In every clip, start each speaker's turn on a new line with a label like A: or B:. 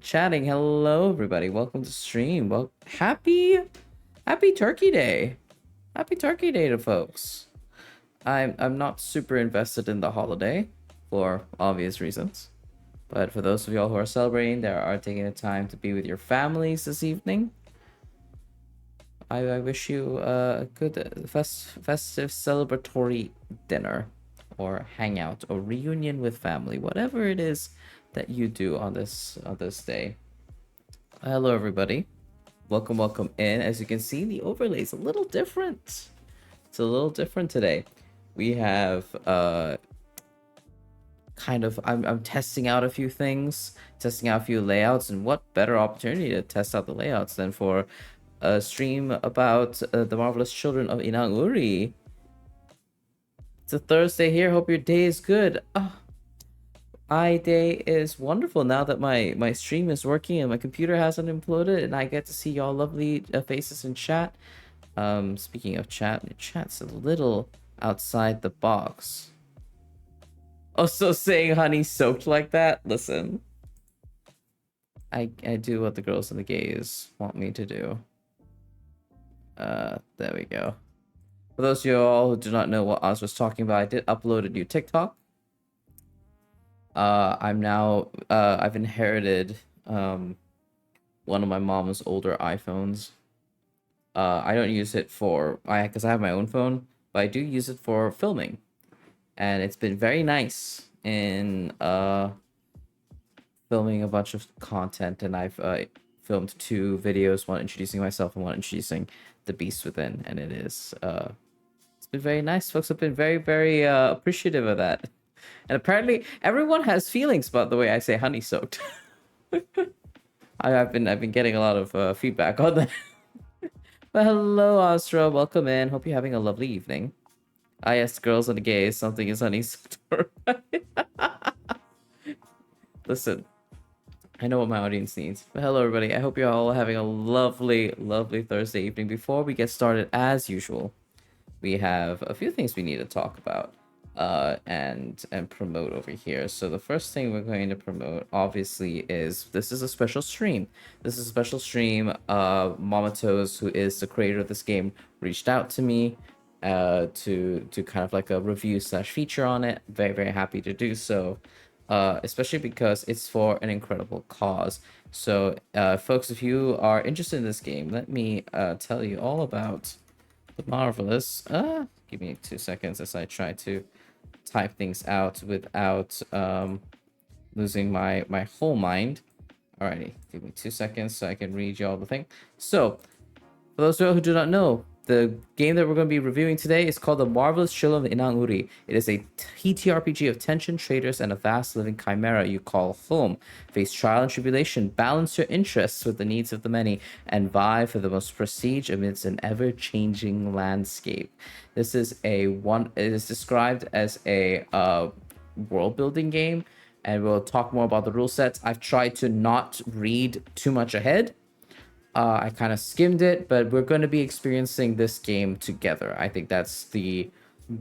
A: chatting. Hello, everybody. Welcome to stream. Well, happy Turkey Day. Happy Turkey Day to folks. I'm not super invested in the holiday for obvious reasons, but for those of y'all who are celebrating, that are taking the time to be with your families this evening, I wish you a good festive celebratory dinner, or hangout, or reunion with family, whatever it is that you do on this day. Hello, everybody. Welcome in. As you can see, the overlay is a little different. It's a little different today. We have I'm testing out a few things, testing out a few layouts, and what better opportunity to test out the layouts than for a stream about the Marvelous Children of Inang-Uri. It's a Thursday here. Hope your day is good. My day is wonderful now that my stream is working and my computer hasn't imploded, and I get to see y'all lovely faces in chat. Speaking of chat, chat's a little outside the box. Also, saying honey soaked like that. Listen, I do what the girls and the gays want me to do. There we go. For those of you all who do not know what Oz was talking about, I did upload a new TikTok. I've inherited one of my mom's older iPhones. I don't use it because I have my own phone, but I do use it for filming, and it's been very nice in filming a bunch of content. And I've filmed 2 videos, one introducing myself and one introducing the beast within, and it's been very nice. Folks have been very appreciative of that. And apparently everyone has feelings about the way I say honey soaked. I've been getting a lot of feedback on that. But hello, Astra. Welcome in. Hope you're having a lovely evening. Yes, girls and the gays, something is honey soaked. Listen, I know what my audience needs. But hello, everybody. I hope you're all having a lovely Thursday evening. Before we get started, as usual, we have a few things we need to talk about and promote over here. So the first thing we're going to promote, obviously, is this is a special stream. Mama Toes, who is the creator of this game, reached out to me to kind of like a review / feature on it. Very happy to do so, especially because it's for an incredible cause. So folks, if you are interested in this game, let me tell you all about the Marvelous. Give me 2 seconds as I try to type things out without losing my whole mind. Alrighty, give me 2 seconds so I can read you all the thing. So, for those who do not know, the game that we're going to be reviewing today is called the Marvelous Children of Inang-Uri. It is a ttrpg of tension, traitors, and a vast living chimera you call home. Face trial and tribulation, balance your interests with the needs of the many, and vie for the most prestige amidst an ever-changing landscape. It is described as a world-building game, and we'll talk more about the rule sets. I've tried to not read too much ahead. I kind of skimmed it, but we're going to be experiencing this game together. I think that's the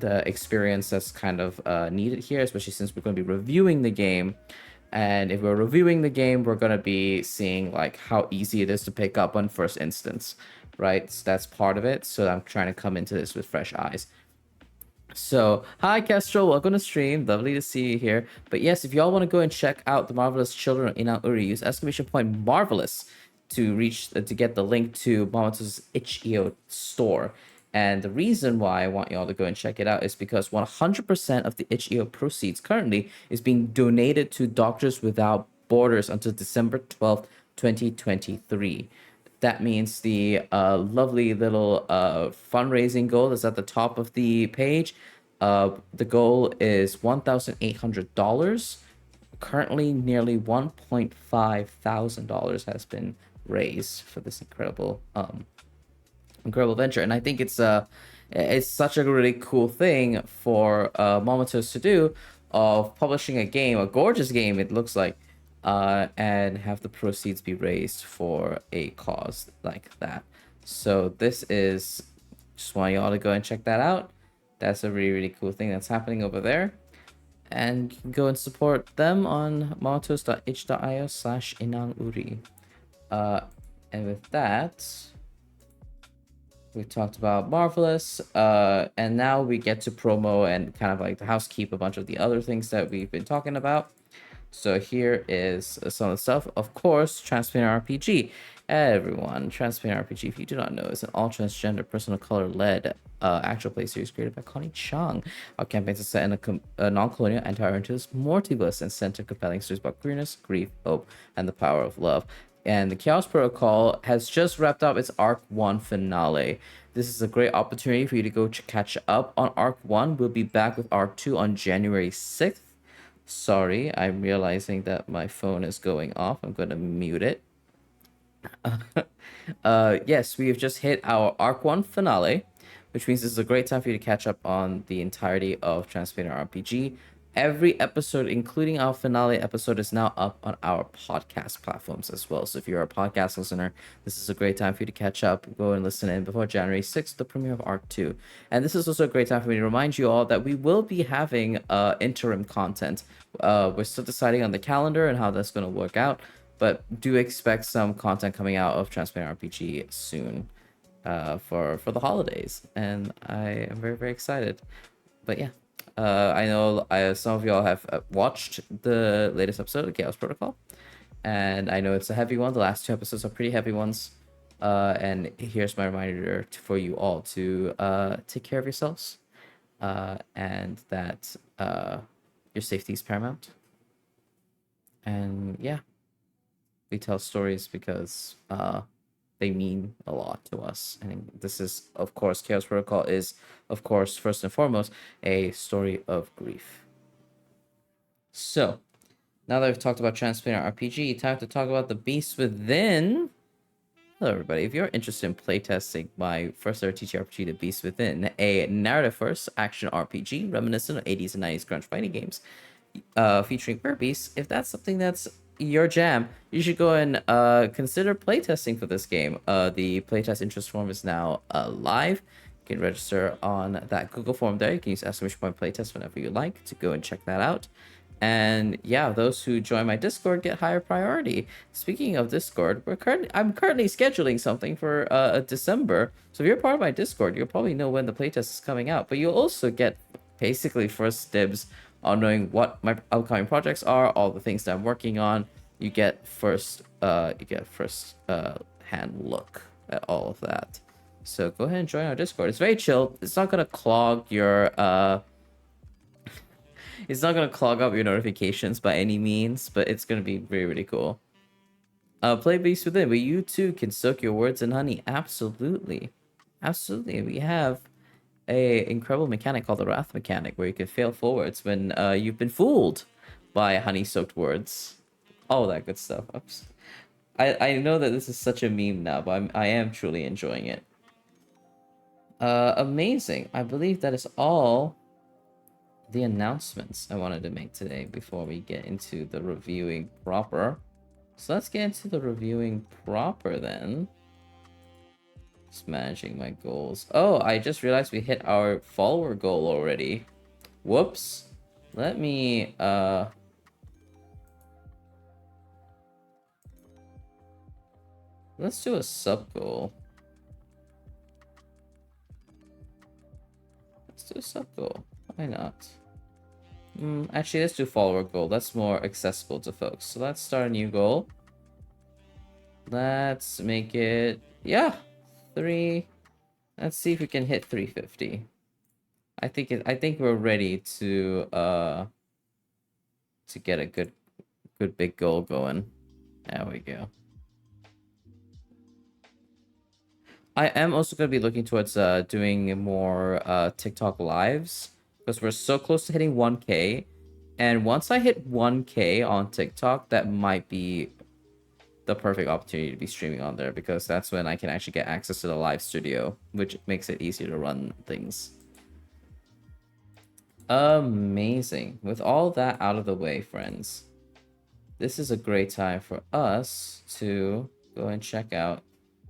A: experience that's kind of needed here, especially since we're going to be reviewing the game. And if we're reviewing the game, we're going to be seeing like how easy it is to pick up on first instance, right? So that's part of it. So I'm trying to come into this with fresh eyes. So, hi Kestrel, welcome to stream. Lovely to see you here. But yes, if y'all want to go and check out the Marvelous Children of Inang-Uri, use exclamation point Marvelous to get the link to Momato's itch.io store. And the reason why I want y'all to go and check it out is because 100% of the itch.io proceeds currently is being donated to Doctors Without Borders until December 12th, 2023. That means the lovely little fundraising goal is at the top of the page. The goal is $1,800. Currently, nearly $1.5 thousand has been raised for this incredible venture, and I think it's such a really cool thing for Momotos to do, of publishing a gorgeous game it looks like, and have the proceeds be raised for a cause like that. So this is just want y'all to go and check that out. That's a really cool thing that's happening over there. And you can go and support them on motos.h.io/Inang-Uri. And with that, we talked about Marvelous, and now we get to promo and kind of like the housekeep a bunch of the other things that we've been talking about. So here is some of the stuff. Of course, Transparent RPG. Everyone, Transparent RPG, if you do not know, is an all-transgender, personal color-led actual play series created by Connie Chung. Our campaigns are set in a non-colonial, anti-orientalist multiverse and center compelling stories about queerness, grief, hope, and the power of love. And the Chaos Protocol has just wrapped up its Arc 1 finale. This is a great opportunity for you to go catch up on Arc 1. We'll be back with Arc 2 on January 6th. Sorry, I'm realizing that my phone is going off. I'm going to mute it. Yes, we have just hit our Arc 1 finale, which means this is a great time for you to catch up on the entirety of Transparent RPG. Every episode, including our finale episode, is now up on our podcast platforms as well. So if you're a podcast listener, this is a great time for you to catch up, go and listen in before January 6th, the premiere of Arc 2. And this is also a great time for me to remind you all that we will be having interim content. We're still deciding on the calendar and how that's going to work out, but do expect some content coming out of Transparent RPG soon for the holidays. And I am very, very excited. But yeah. I know some of y'all have watched the latest episode of Chaos Protocol, and I know it's a heavy one. The last 2 episodes are pretty heavy ones, and here's my reminder for you all to take care of yourselves, and that your safety is paramount. And yeah, we tell stories because they mean a lot to us. And this is, of course, Chaos Protocol is, of course, first and foremost, a story of grief. So, now that we've talked about Transparent RPG, time to talk about The Beast Within. Hello, everybody. If you're interested in playtesting my first ever ttrpg, The Beast Within, a narrative-first action RPG reminiscent of 80s and 90s grunge fighting games, featuring bear beasts, if that's something that's your jam, you should go and consider playtesting for this game. The playtest interest form is now live. You can register on that Google form there. You can use !point playtest whenever you like to go and check that out. And yeah, those who join my Discord get higher priority. Speaking of Discord, I'm currently scheduling something for December. So if you're part of my Discord, you'll probably know when the playtest is coming out. But you'll also get basically first dibs on knowing what my upcoming projects are, all the things that I'm working on. You get first hand look at all of that. So go ahead and join our Discord. It's very chill. It's not gonna clog your it's not gonna clog up your notifications by any means, but it's gonna be really, really cool. Play Beast Within, where you too can soak your words in honey. Absolutely. Absolutely. We have a incredible mechanic called the Wrath mechanic, where you can fail forwards when you've been fooled by honey-soaked words. All that good stuff. Oops. I know that this is such a meme now, but I am truly enjoying it. Amazing. I believe that is all the announcements I wanted to make today before we get into the reviewing proper. So let's get into the reviewing proper then. Just managing my goals. Oh, I just realized we hit our follower goal already. Whoops. Let me let's do a sub goal. Let's do a sub goal. Why not? Actually, let's do follower goal. That's more accessible to folks. So let's start a new goal. Let's make it, yeah, 3. Let's see if we can hit 350. I think we're ready to get a good big goal going. There we go. I am also going to be looking towards doing more TikTok lives, because we're so close to hitting 1K. And once I hit 1K on TikTok, that might be the perfect opportunity to be streaming on there, because that's when I can actually get access to the live studio, which makes it easier to run things. Amazing. With all that out of the way, friends, this is a great time for us to go and check out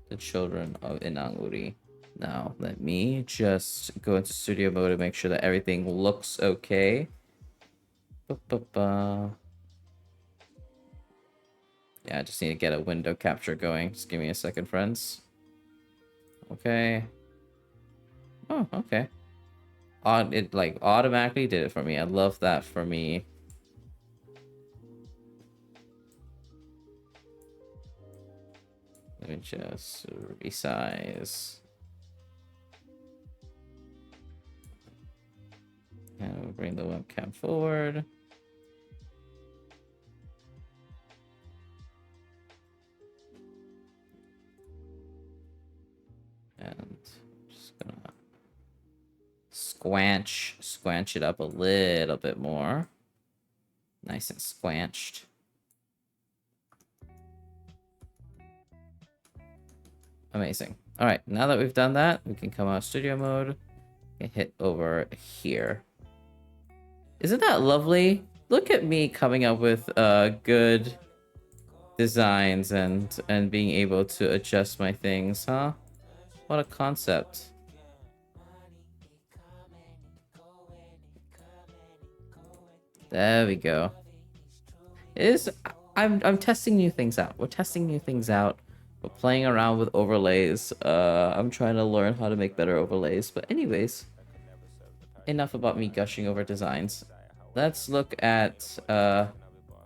A: the Children of Inang-Uri. Now, let me just go into studio mode and make sure that everything looks okay. Yeah, I just need to get a window capture going. Just give me a second, friends. Okay. Oh, okay. It like automatically did it for me. I love that for me. Let me just resize. And we'll bring the webcam forward. And just gonna squanch it up a little bit more. Nice and squanched. Amazing. All right, now that we've done that, we can come out of studio mode and hit over here. Isn't that lovely? Look at me coming up with good designs and being able to adjust my things, huh? What a concept. There we go. It is. I'm testing new things out. We're testing new things out. We're playing around with overlays. I'm trying to learn how to make better overlays. But anyways, enough about me gushing over designs. Let's look at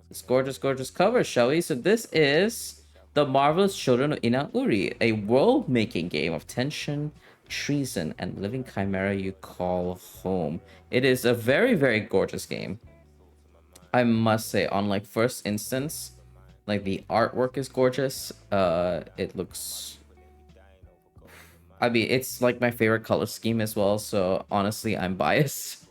A: this gorgeous, gorgeous cover, shall we? So this is The Marvelous Children of Inang-Uri, a world-making game of tension, treason, and living chimera you call home. It is a very, very gorgeous game. I must say, on like first instance, like the artwork is gorgeous. It looks, I mean, it's like my favorite color scheme as well. So honestly, I'm biased.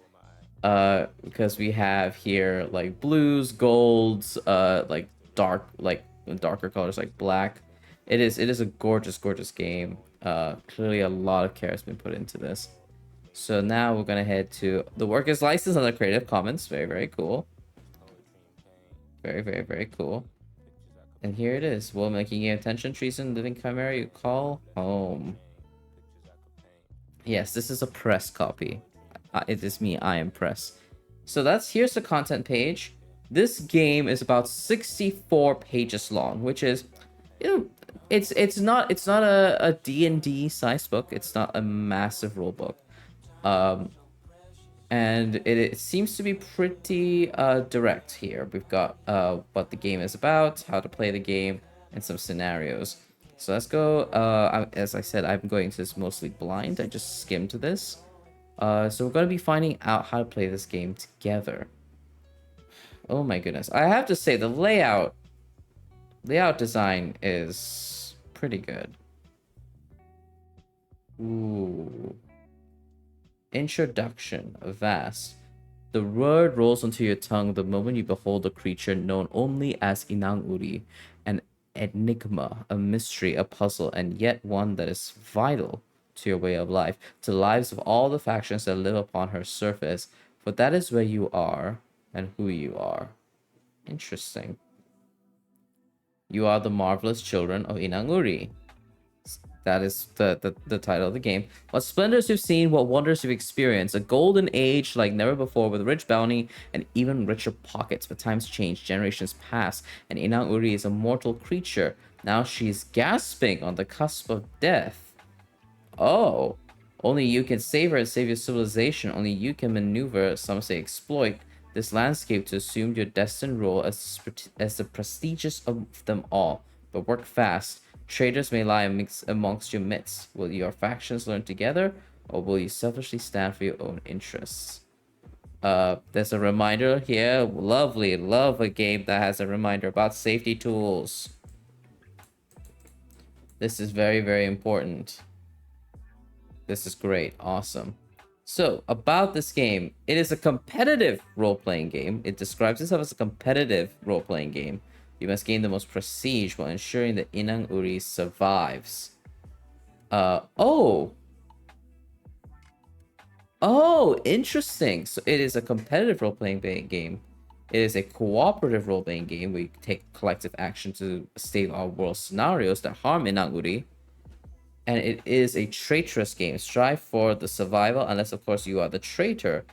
A: Because we have here like blues, golds, like darker colors like black. It is a gorgeous, gorgeous game. Clearly a lot of care has been put into this. So now we're gonna head to the work is licensed under Creative Commons. Very, very cool. Very, very, very cool. And here it is. While making attention, treason, living chimera you call home. Yes, this is a press copy. It is me. I am press. So here's the content page. This game is about 64 pages long, which is, you know, it's not a D&D size book. It's not a massive rule book. And it seems to be pretty direct here. We've got what the game is about, how to play the game, and some scenarios. So let's go. As I said, I'm going to this mostly blind. I just skimmed this. So we're going to be finding out how to play this game together. Oh my goodness. I have to say, the layout design is pretty good. Ooh. Introduction. Vast. The word rolls onto your tongue the moment you behold a creature known only as Inang-Uri, an enigma, a mystery, a puzzle, and yet one that is vital to your way of life, to the lives of all the factions that live upon her surface, for that is where you are and who you are. Interesting. You are the marvelous children of Inang-Uri. That is the title of the game. What splendors you've seen, what wonders you've experienced. A golden age like never before, with rich bounty and even richer pockets. But times change, generations pass, and Inang-Uri is a mortal creature. Now she's gasping on the cusp of death. Oh, only you can save her and save your civilization. Only you can maneuver, some say exploit, this landscape to assume your destined role as the prestigious of them all. But work fast. Traitors may lie amongst your midst. Will your factions learn together, or will you selfishly stand for your own interests? There's a reminder here. Lovely, love a game that has a reminder about safety tools. This is very, very important. This is great. Awesome. So, about this game, it is a competitive role-playing game. It describes itself as a competitive role-playing game. You must gain the most prestige while ensuring that Inang-Uri survives. Oh, interesting. So it is a competitive role-playing game. It is a cooperative role-playing game where you take collective action to save our world scenarios that harm Inang-Uri. And it is a traitorous game. Strive for the survival, unless of course you are the traitor.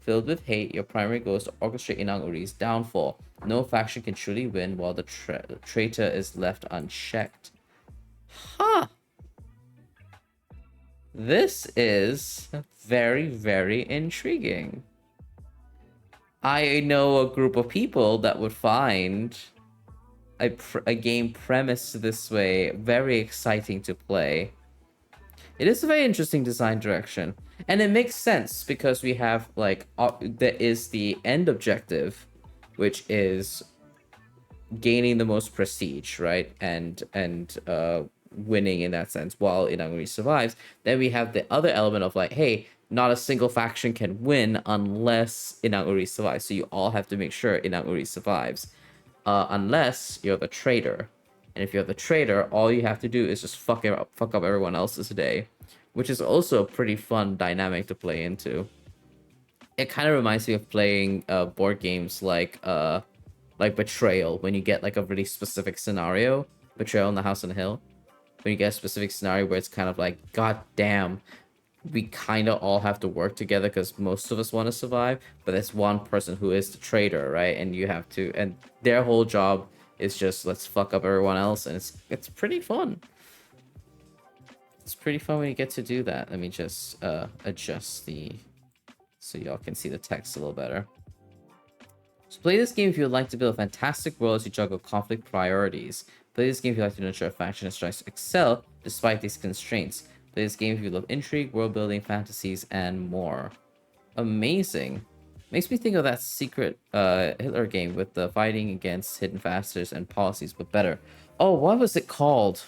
A: Filled with hate, your primary goal is to orchestrate Inang-Uri's downfall. No faction can truly win while the traitor is left unchecked. Huh. This is very, very intriguing. I know a group of people that would find a game premised this way very exciting to play. It is a very interesting design direction, and it makes sense because we have like there is the end objective, which is gaining the most prestige, right, and winning in that sense while Inang-Uri survives. Then we have the other element of like, hey, not a single faction can win unless Inang-Uri survives, so you all have to make sure Inang-Uri survives, unless you're the traitor. And if you're the traitor, all you have to do is just fuck up everyone else's day, which is also a pretty fun dynamic to play into. It kind of reminds me of playing board games like Betrayal, when you get like a really specific scenario. Betrayal in the House on the Hill, when you get a specific scenario where it's kind of like, god damn, we kind of all have to work together because most of us want to survive, but there's one person who is the traitor, right? And you have to, and their whole job is just let's fuck up everyone else, and it's pretty fun. It's pretty fun when you get to do that. Let me just adjust the so y'all can see the text a little better. So play this game if you would like to build a fantastic world as you juggle conflict priorities. Play this game if you like to nurture a faction that strives to excel despite these constraints. Play this game if you love intrigue, world building, fantasies, and more. Amazing. Makes me think of that secret Hitler game with the fighting against hidden factors and policies, but better. Oh, what was it called?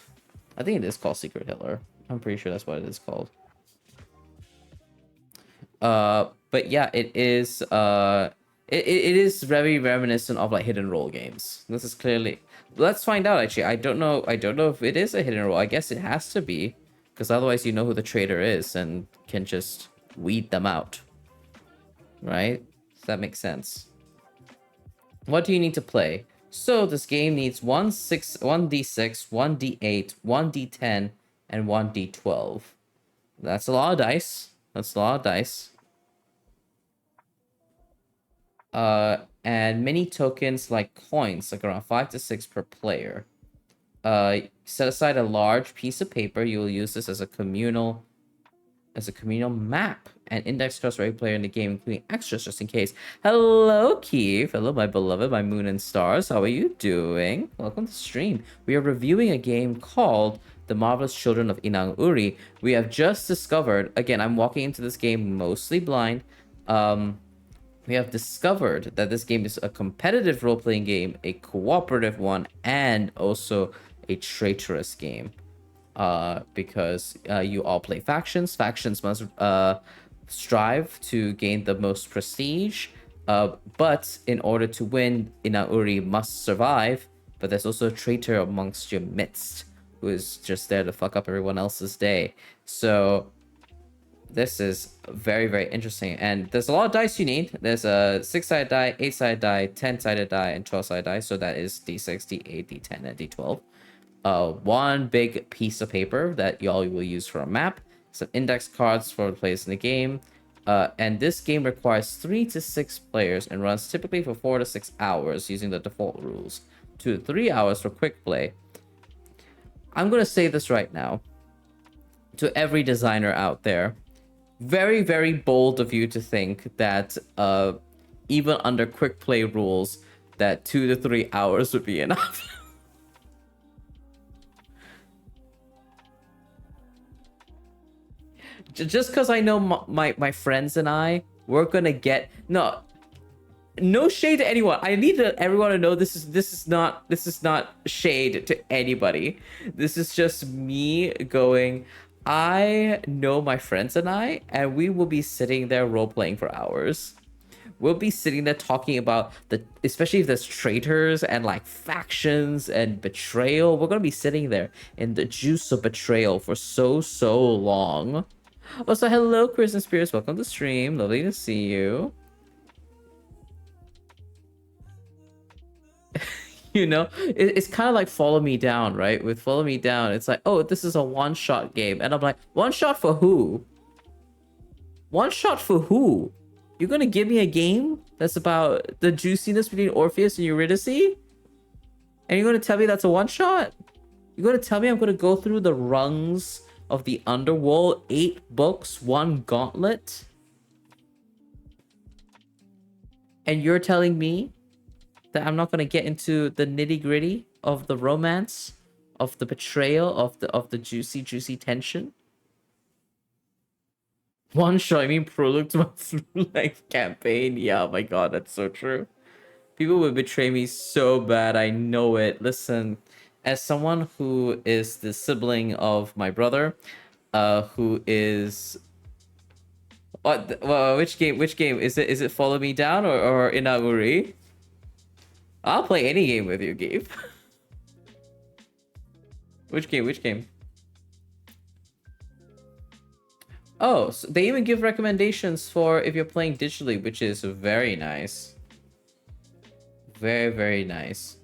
A: I think it is called Secret Hitler. I'm pretty sure that's what it is called. But yeah, it is it is very reminiscent of like hidden role games. This is clearly, let's find out actually. I don't know if it is a hidden role. I guess it has to be, because otherwise you know who the traitor is and can just weed them out. Right? Does that make sense? What do you need to play? So this game needs 1d6, 1d8, 1d10, and 1d12. That's a lot of dice. That's a lot of dice. And mini tokens like coins, like around 5 to 6 per player. Set aside a large piece of paper. You will use this as a communal map and index cards for every player in the game, including extras just in case. Hello, Keith. Hello, my beloved, my moon and stars. How are you doing? Welcome to the stream. We are reviewing a game called The Marvelous Children of Inang-Uri. We have just discovered, again, I'm walking into this game mostly blind. We have discovered that this game is a competitive role-playing game, a cooperative one, and also a traitorous game. Because you all play factions. Factions must strive to gain the most prestige. But in order to win, Inang-Uri must survive. But there's also a traitor amongst your midst who is just there to fuck up everyone else's day. So this is very, very interesting. And there's a lot of dice you need. There's a 6-sided die, 8-sided die, 10-sided die, and 12-sided die. So that is D6, D8, D10, and D12. One big piece of paper that y'all will use for a map, some index cards for players in the game, and this game requires 3 to 6 players and runs typically for 4 to 6 hours using the default rules, 2 to 3 hours for quick play. I'm gonna say this right now to every designer out there: very, very bold of you to think that even under quick play rules that 2 to 3 hours would be enough. Just because I know my friends and I, we're gonna get no shade to anyone. I need everyone to know this is not shade to anybody. This is just me going, I know my friends and I, and we will be sitting there role playing for hours. We'll be sitting there talking about especially if there's traitors and like factions and betrayal. We're gonna be sitting there in the juice of betrayal for so long. Also, hello, Chris and Spirits. Welcome to the stream. Lovely to see you. You know, it's kind of like Follow Me Down, right? With Follow Me Down, it's like, oh, this is a one-shot game. And I'm like, one shot for who? One shot for who? You're gonna give me a game that's about the juiciness between Orpheus and Eurydice? And you're gonna tell me that's a one-shot? You're gonna tell me I'm gonna go through the rungs of the underworld, 8 books, 1 gauntlet? And you're telling me that I'm not gonna get into the nitty-gritty of the romance, of the betrayal, of the juicy tension? One shot, I mean prologue to my through-length campaign. Yeah, oh my god, that's so true. People would betray me so bad, I know it. Listen, as someone who is the sibling of my brother, who is... What? Well, which game? Which game? Is it Follow Me Down or Inang-Uri? I'll play any game with you, Gabe. Which game? Which game? Oh, so they even give recommendations for if you're playing digitally, which is very nice. Very, very nice.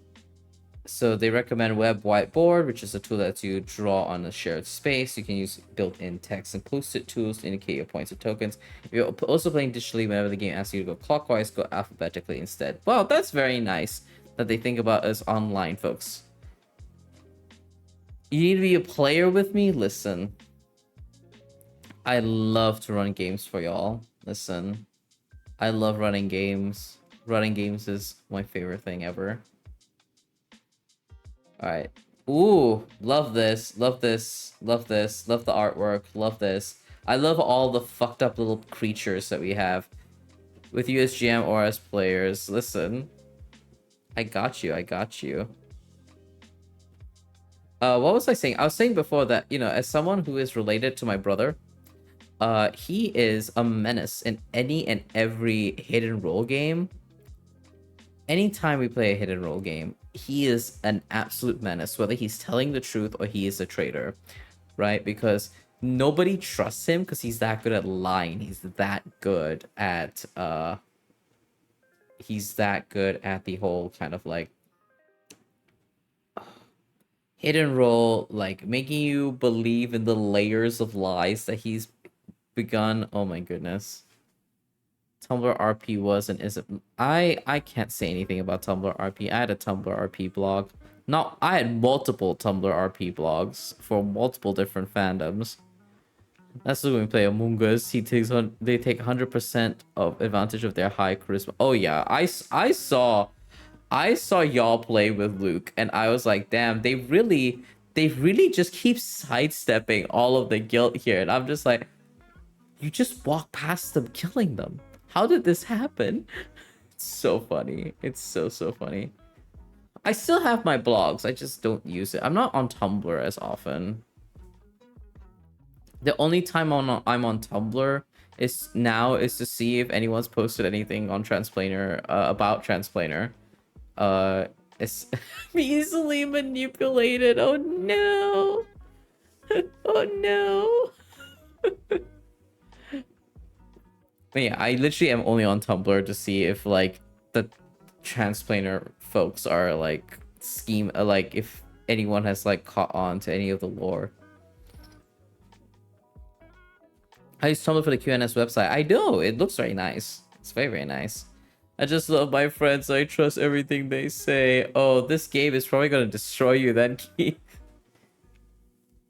A: So they recommend Web Whiteboard, which is a tool that lets you draw on a shared space. You can use built-in text and post-it tools to indicate your points or tokens. If you're also playing digitally, whenever the game asks you to go clockwise, go alphabetically instead. Wow, that's very nice that they think about us online, folks. You need to be a player with me? Listen. I love to run games for y'all. Listen. I love running games. Running games is my favorite thing ever. Alright. Ooh, love this. Love this. Love this. Love the artwork. Love this. I love all the fucked up little creatures that we have. With you as GM or as players. Listen. I got you. I got you. What was I saying? I was saying before that, you know, as someone who is related to my brother, he is a menace in any and every hidden role game. Anytime we play a hidden role game, he is an absolute menace, whether he's telling the truth or he is a traitor, right? Because nobody trusts him because he's that good at lying. He's that good at the whole kind of like hidden role, like making you believe in the layers of lies that he's begun. Oh my goodness. Tumblr RP was and isn't. I can't say anything about Tumblr RP. I had a Tumblr RP blog. No, I had multiple Tumblr RP blogs for multiple different fandoms. That's when we play Among Us. They take 100% of advantage of their high charisma. Oh yeah, I saw y'all play with Luke, and I was like, damn, they really just keep sidestepping all of the guilt here, and I'm just like, you just walk past them, killing them. How did this happen? It's so funny. It's so funny. I still have my blogs. I just don't use it. I'm not on Tumblr as often. The only time I'm on Tumblr is to see if anyone's posted anything on Transplaner about Transplaner. It's easily manipulated. Oh no. Oh no. But yeah, I literally am only on Tumblr to see if like the Transplaner folks are like like if anyone has like caught on to any of the lore. I use Tumblr for the QNS website. I know, it looks very nice. It's very, very nice. I just love my friends. I trust everything they say. Oh, this game is probably gonna destroy you then, Keith.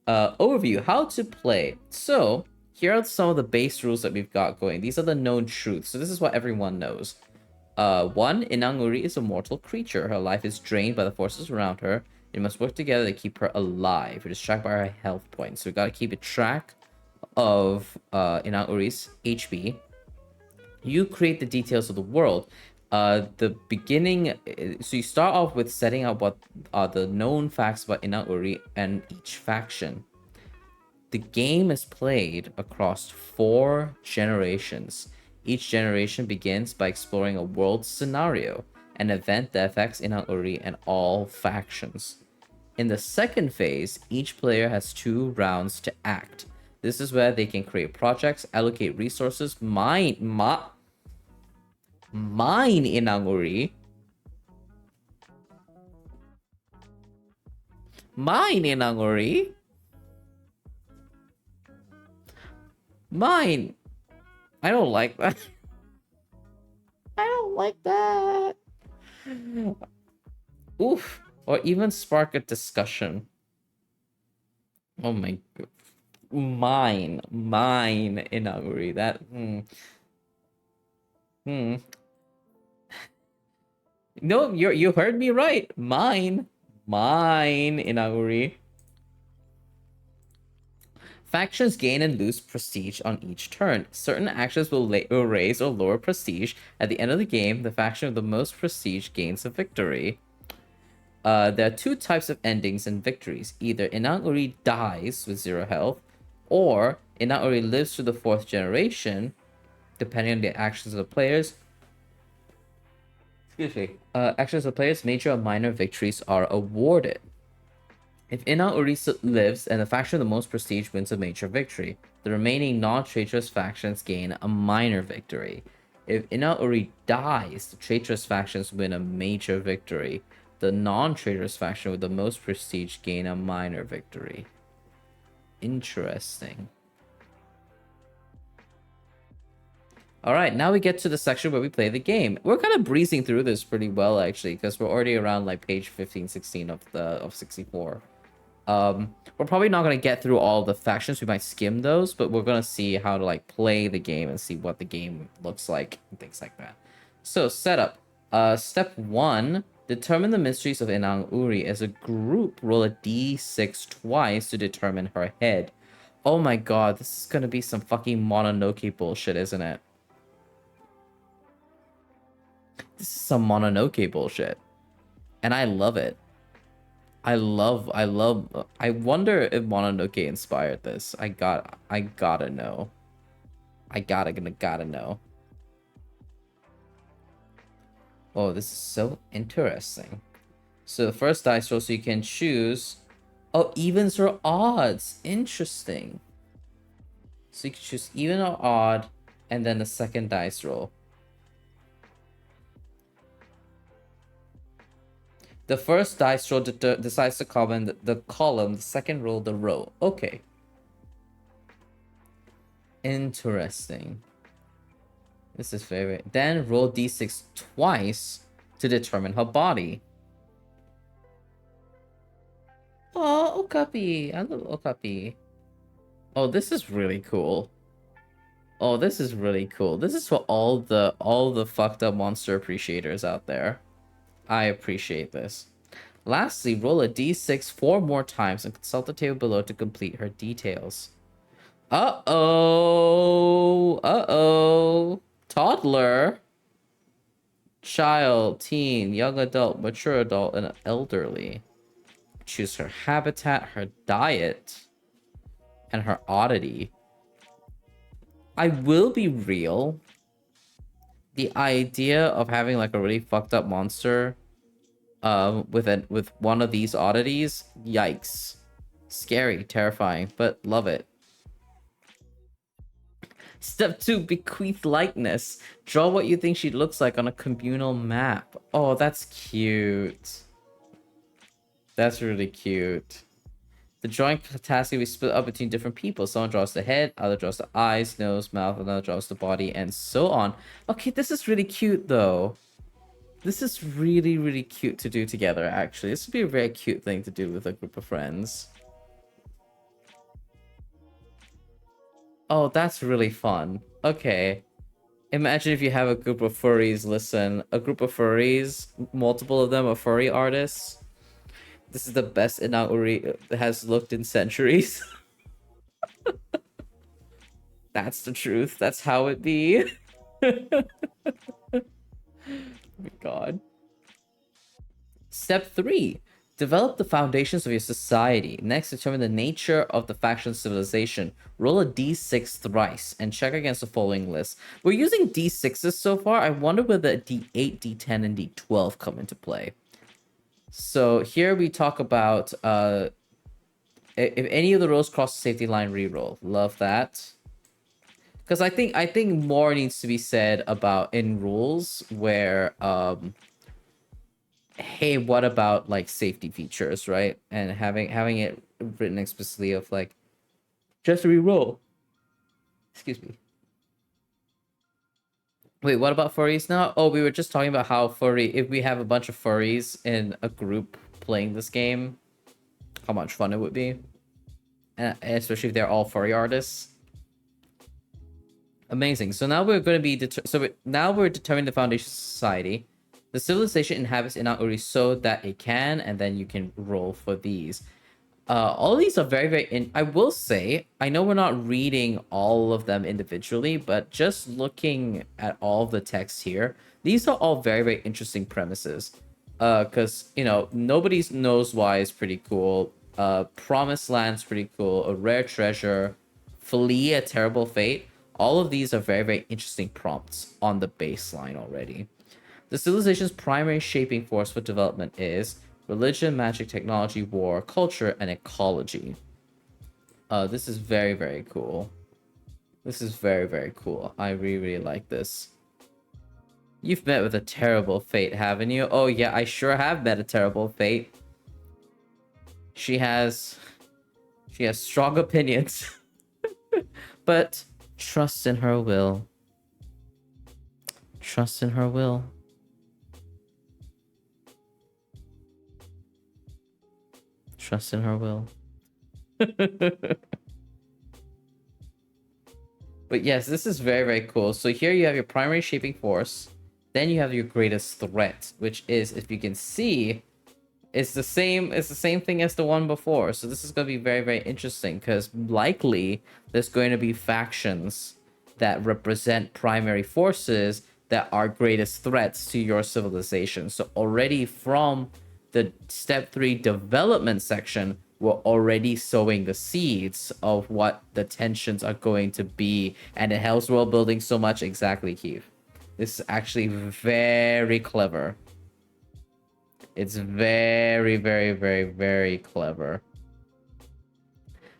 A: Overview, how to play. So here are some of the base rules that we've got going. These are the known truths. So this is what everyone knows. 1. Inang-Uri is a mortal creature. Her life is drained by the forces around her. You must work together to keep her alive. It is tracked by her health points. So we gotta keep a track of Inang-Uri's HP. You create the details of the world. The beginning, so you start off with setting out what are the known facts about Inang-Uri and each faction. The game is played across 4 generations. Each generation begins by exploring a world scenario, an event that affects Inang-Uri and all factions. In the second phase, each player has 2 rounds to act. This is where they can create projects, allocate resources, mine Inang-Uri. Mine Inang-Uri. Mine. I don't like that. don't like that. Oof. Or even spark a discussion. Oh my god. Mine Inang-Uri. That No, you heard me right. Mine Inang-Uri. Factions gain and lose prestige on each turn. Certain actions will raise or lower prestige. At the end of the game, the faction with the most prestige gains a victory. There are two types of endings and victories. Either Inang-Uri dies with 0 health, or Inang-Uri lives through the 4th generation, depending on the actions of the players. Excuse me. Actions of the players, major or minor victories are awarded. If Inang-Uri lives and the faction with the most prestige wins a major victory, the remaining non-traitorous factions gain a minor victory. If Inang-Uri dies, the traitorous factions win a major victory. The non-traitorous faction with the most prestige gain a minor victory. Interesting. Alright, now we get to the section where we play the game. We're kind of breezing through this pretty well, actually, because we're already around like page 15, 16 of 64. We're probably not going to get through all the factions. We might skim those, but we're going to see how to like play the game and see what the game looks like and things like that. So, setup. Step 1, determine the mysteries of Inang-Uri. As a group, roll a d6 twice to determine her head. Oh my god, this is going to be some fucking Mononoke bullshit, isn't it? This is some Mononoke bullshit. And I love it. I wonder if Mononoke inspired this. I gotta know. I gotta know. Oh, this is so interesting. So the first dice roll, so you can choose. Oh, evens or odds. Interesting. So you can choose even or odd, and then the second dice roll. The first dice roll decides the column, the second roll, the row. Okay. Interesting. This is very... Then roll d6 twice to determine her body. Oh, Okapi. I love Okapi. Oh, this is really cool. Oh, this is really cool. This is for all the fucked up monster appreciators out there. I appreciate this. Lastly, roll a d6 4 more times and consult the table below to complete her details. Uh-oh. Uh-oh. Toddler. Child, teen, young adult, mature adult, and elderly. Choose her habitat, her diet, and her oddity. I will be real. The idea of having like a really fucked up monster with one of these oddities, yikes. Scary, terrifying, but love it. Step 2, bequeath likeness. Draw what you think she looks like on a communal map. Oh, that's cute. That's really cute. The drawing task will be split up between different people. Someone draws the head, other draws the eyes, nose, mouth, another draws the body, and so on. Okay, this is really cute, though. This is really, really cute to do together, actually. This would be a very cute thing to do with a group of friends. Oh, that's really fun. Okay. Imagine if you have a group of furries, listen. A group of furries, multiple of them are furry artists. This is the best Inang-Uri has looked in centuries. That's the truth. That's how it be. Oh my god. Step 3. Develop the foundations of your society. Next, determine the nature of the faction's civilization. Roll a d6 thrice and check against the following list. We're using d6s so far. I wonder whether d8, d10, and d12 come into play. So here we talk about if any of the rolls cross the safety line, reroll. Love that. Because I think more needs to be said about in rules where hey, what about like safety features, right? And having it written explicitly of like just reroll. Excuse me. Wait, what about furries now? Oh, we were just talking about how if we have a bunch of furries in a group playing this game, how much fun it would be. And especially if they're all furry artists. Amazing. So now we're going to be now we're determining the foundation society. The civilization inhabits Inang-Uri so that it can, and then you can roll for these. All these are very I will say, I know we're not reading all of them individually, but just looking at all of the text here, these are all very interesting premises. Because, you know, Nobody's Knows Why is pretty cool. Promised Land's pretty cool. A Rare Treasure. Flee a Terrible Fate. All of these are very interesting prompts on the baseline already. The civilization's primary shaping force for development is religion, magic, technology, war, culture, and ecology. This is very cool. This is very cool. I really like this. You've met with a terrible fate, haven't you? Oh yeah, I sure have met a terrible fate. She has strong opinions. But trust in her will. Trust in her will. Trust in her will. But yes, this is very cool. So here you have your primary shaping force. Then you have your greatest threat, which is, if you can see, it's the same thing as the one before. So this is going to be very interesting, because likely there's going to be factions that represent primary forces that are greatest threats to your civilization. So already from the step 3 development section, we're already sowing the seeds of what the tensions are going to be, and it helps world building so much. Exactly, Keith. This is actually very clever. It's very clever.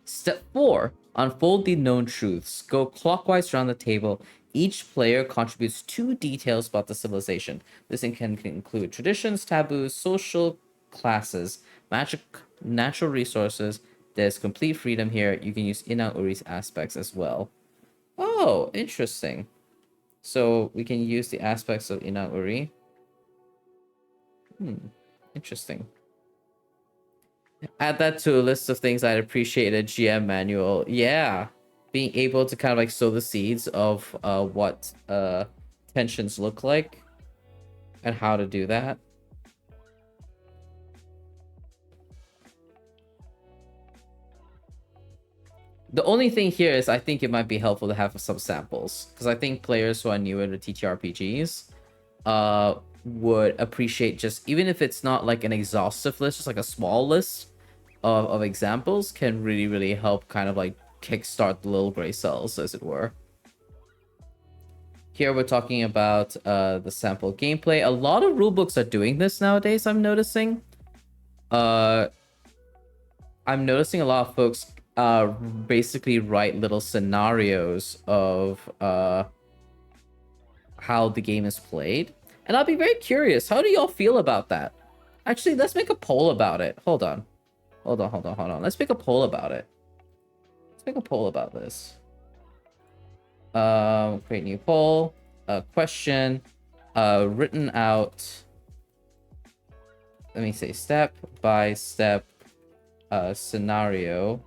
A: Step 4. Unfold the known truths. Go clockwise around the table. Each player contributes 2 details about the civilization. This can include traditions, taboos, social classes, magic, natural resources. There's complete freedom here. You can use Inang-Uri's aspects as well. Oh, interesting. So we can use the aspects of Inang-Uri. Interesting. Add that to a list of things I'd appreciate a GM manual. Yeah. Being able to kind of like sow the seeds of what tensions look like and how to do that. The only thing here is I think it might be helpful to have some samples, because I think players who are newer to ttrpgs would appreciate, just even if it's not like an exhaustive list, just like a small list of examples can really help kind of like kickstart the little gray cells, as it were. Here we're talking about the sample gameplay. A lot of rulebooks are doing this nowadays, I'm noticing. I'm noticing a lot of folks basically write little scenarios of how the game is played. And I'll be very curious, how do y'all feel about that? Actually, let's make a poll about it. Hold on. Let's make a poll about it. Let's make a poll about this. Create new poll. Question. Written out. Let me say step by step scenario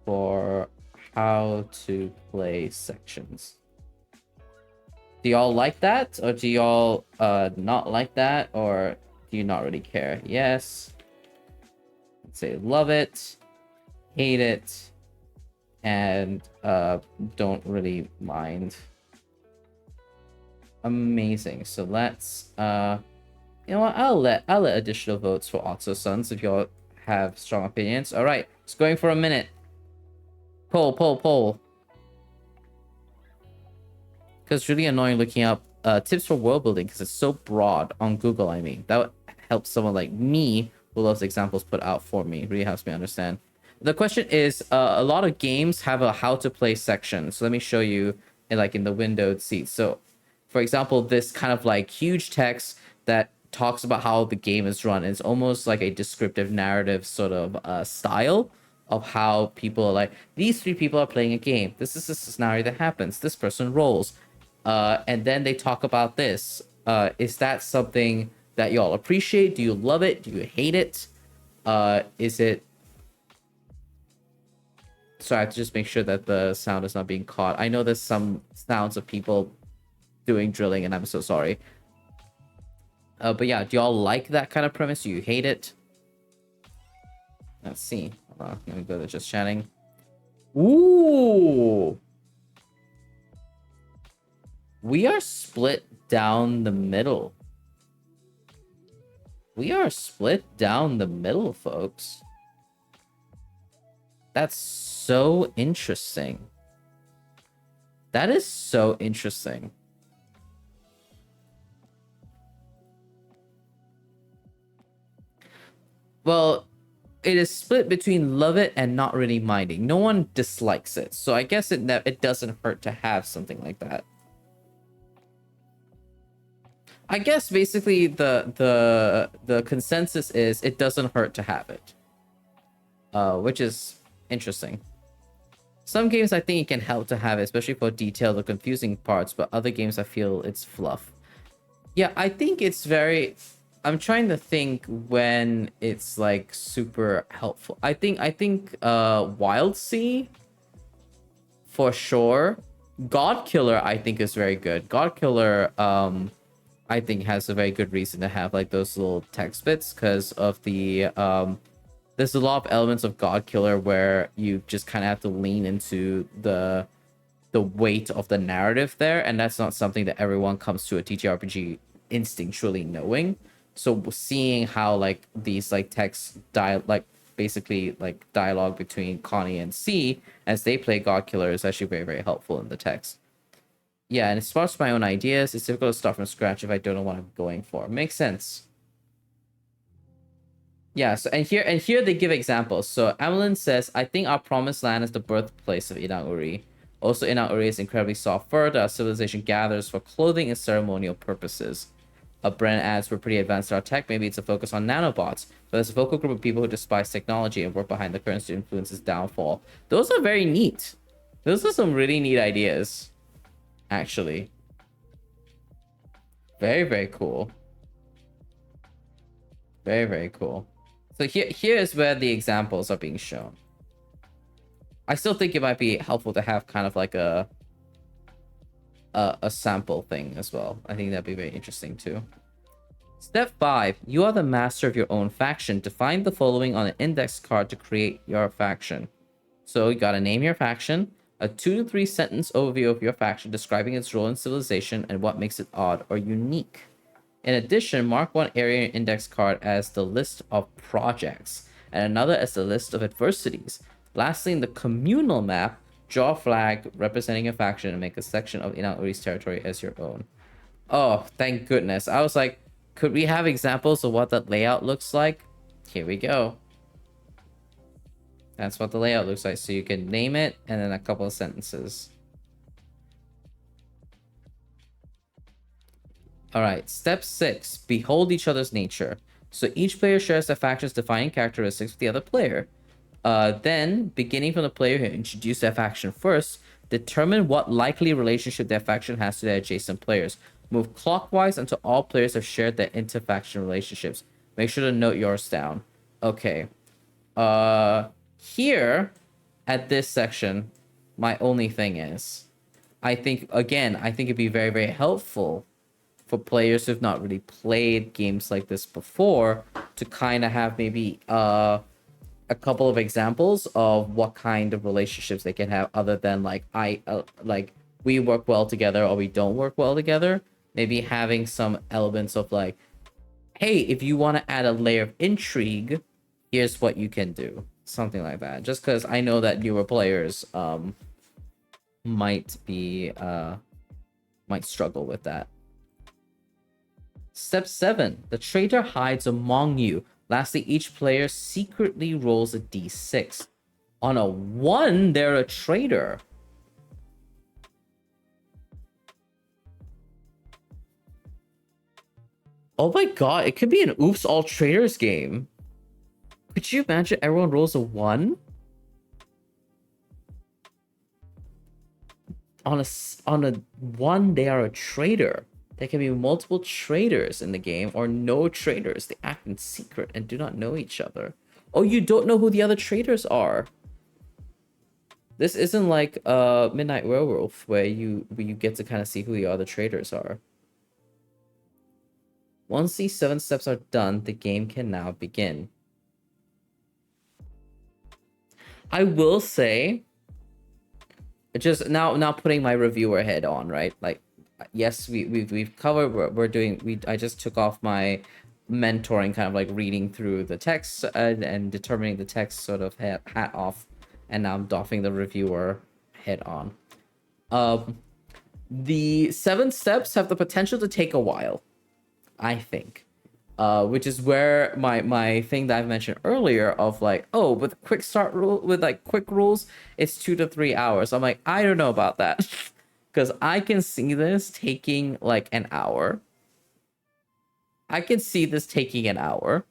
A: for how to play sections. Do y'all like that, or do y'all not like that, or do you not really care? Yes. Let's say love it, hate it, and don't really mind. Amazing. So let's you know what, I'll let additional votes for Otso Sons if y'all have strong opinions. All right, it's going for a minute. Poll. Because it's really annoying looking up tips for world building, because it's so broad on Google. I mean, that would help someone like me who loves examples put out for me. It really helps me understand. The question is, a lot of games have a how to play section. So let me show you in the windowed seat. So for example, this kind of like huge text that talks about how the game is run. It's almost like a descriptive narrative sort of style. of how people are like, these three people are playing a game. This is the scenario that happens. This person rolls. And then they talk about this. Is that something that y'all appreciate? Do you love it? Do you hate it? Is it... So I have to just make sure that the sound is not being caught. I know there's some sounds of people doing drilling, and I'm so sorry. But yeah, do y'all like that kind of premise? Do you hate it? Let's see. Let me go to just chatting. Ooh! We are split down the middle. We are split down the middle, folks. That's so interesting. That is so interesting. Well, it is split between love it and not really minding. No one dislikes it, so I guess it doesn't hurt to have something like that. I guess basically the consensus is it doesn't hurt to have it, which is interesting. Some games I think it can help to have it, especially for detailed or confusing parts, but other games I feel it's fluff. Yeah, I think it's very... I'm trying to think when it's like super helpful. I think Wild Sea for sure. God Killer I think is very good. God Killer I think has a very good reason to have like those little text bits because of the there's a lot of elements of God Killer where you just kind of have to lean into the weight of the narrative there, and that's not something that everyone comes to a TTRPG instinctually knowing. So seeing how like these like text basically like dialogue between Connie and C as they play God Killer is actually very, very helpful in the text. Yeah, and it sparks my own ideas. It's difficult to start from scratch if I don't know what I'm going for. Makes sense. Yeah, so and here they give examples. So Amelin says, I think our promised land is the birthplace of Inang-Uri. Also, Inang-Uri is incredibly soft fur that our civilization gathers for clothing and ceremonial purposes. Bren adds, we're pretty advanced in our tech. Maybe it's a focus on nanobots. But there's a vocal group of people who despise technology and work behind the currents to influence its downfall. Those are very neat. Those are some really neat ideas, actually. Very, very cool. Very, very cool. So here is where the examples are being shown. I still think it might be helpful to have kind of like a sample thing as well. I think that'd be very interesting too. Step 5. You are the master of your own faction. Define the following on an index card to create your faction. So you gotta name your faction, a 2 to 3 sentence overview of your faction describing its role in civilization and what makes it odd or unique. In addition, mark one area in your index card as the list of projects and another as the list of adversities. Lastly, in the communal map, draw a flag representing a faction and make a section of Inang-Uri's territory as your own. Oh, thank goodness. I was like, could we have examples of what that layout looks like? Here we go. That's what the layout looks like. So you can name it and then a couple of sentences. All right, step 6, behold each other's nature. So each player shares their faction's defining characteristics with the other player. Then, beginning from the player who introduced their faction first, determine what likely relationship their faction has to their adjacent players. Move clockwise until all players have shared their inter-faction relationships. Make sure to note yours down. Okay. Here, at this section, my only thing is, I think it'd be very, very helpful for players who've not really played games like this before to kind of have maybe a couple of examples of what kind of relationships they can have other than like we work well together or we don't work well together. Maybe having some elements of like, hey, if you want to add a layer of intrigue, here's what you can do. Something like that. Just because I know that newer players might struggle with that. Step 7. The traitor hides among you. Lastly, each player secretly rolls a d6. On a 1, they're a traitor. Oh my god, it could be an Oops All Traitors game. Could you imagine everyone rolls a 1? on a one, they are a traitor. There can be multiple traitors in the game, or no traitors. They act in secret and do not know each other. Oh, you don't know who the other traitors are. This isn't like Midnight Werewolf, where you get to kind of see who the other traitors are. Once these 7 steps are done, the game can now begin. I will say, just now putting my reviewer head on, right? Like, yes, we've covered, we're doing, I just took off my mentoring, kind of like reading through the text and determining the text sort of hat off, and now I'm doffing the reviewer head on. The 7 steps have the potential to take a while, I think. Which is where my thing that I've mentioned earlier of like, oh, with quick start rule, with like quick rules, it's 2 to 3 hours. I'm like, I don't know about that. Because I can see this taking like an hour. I can see this taking an hour.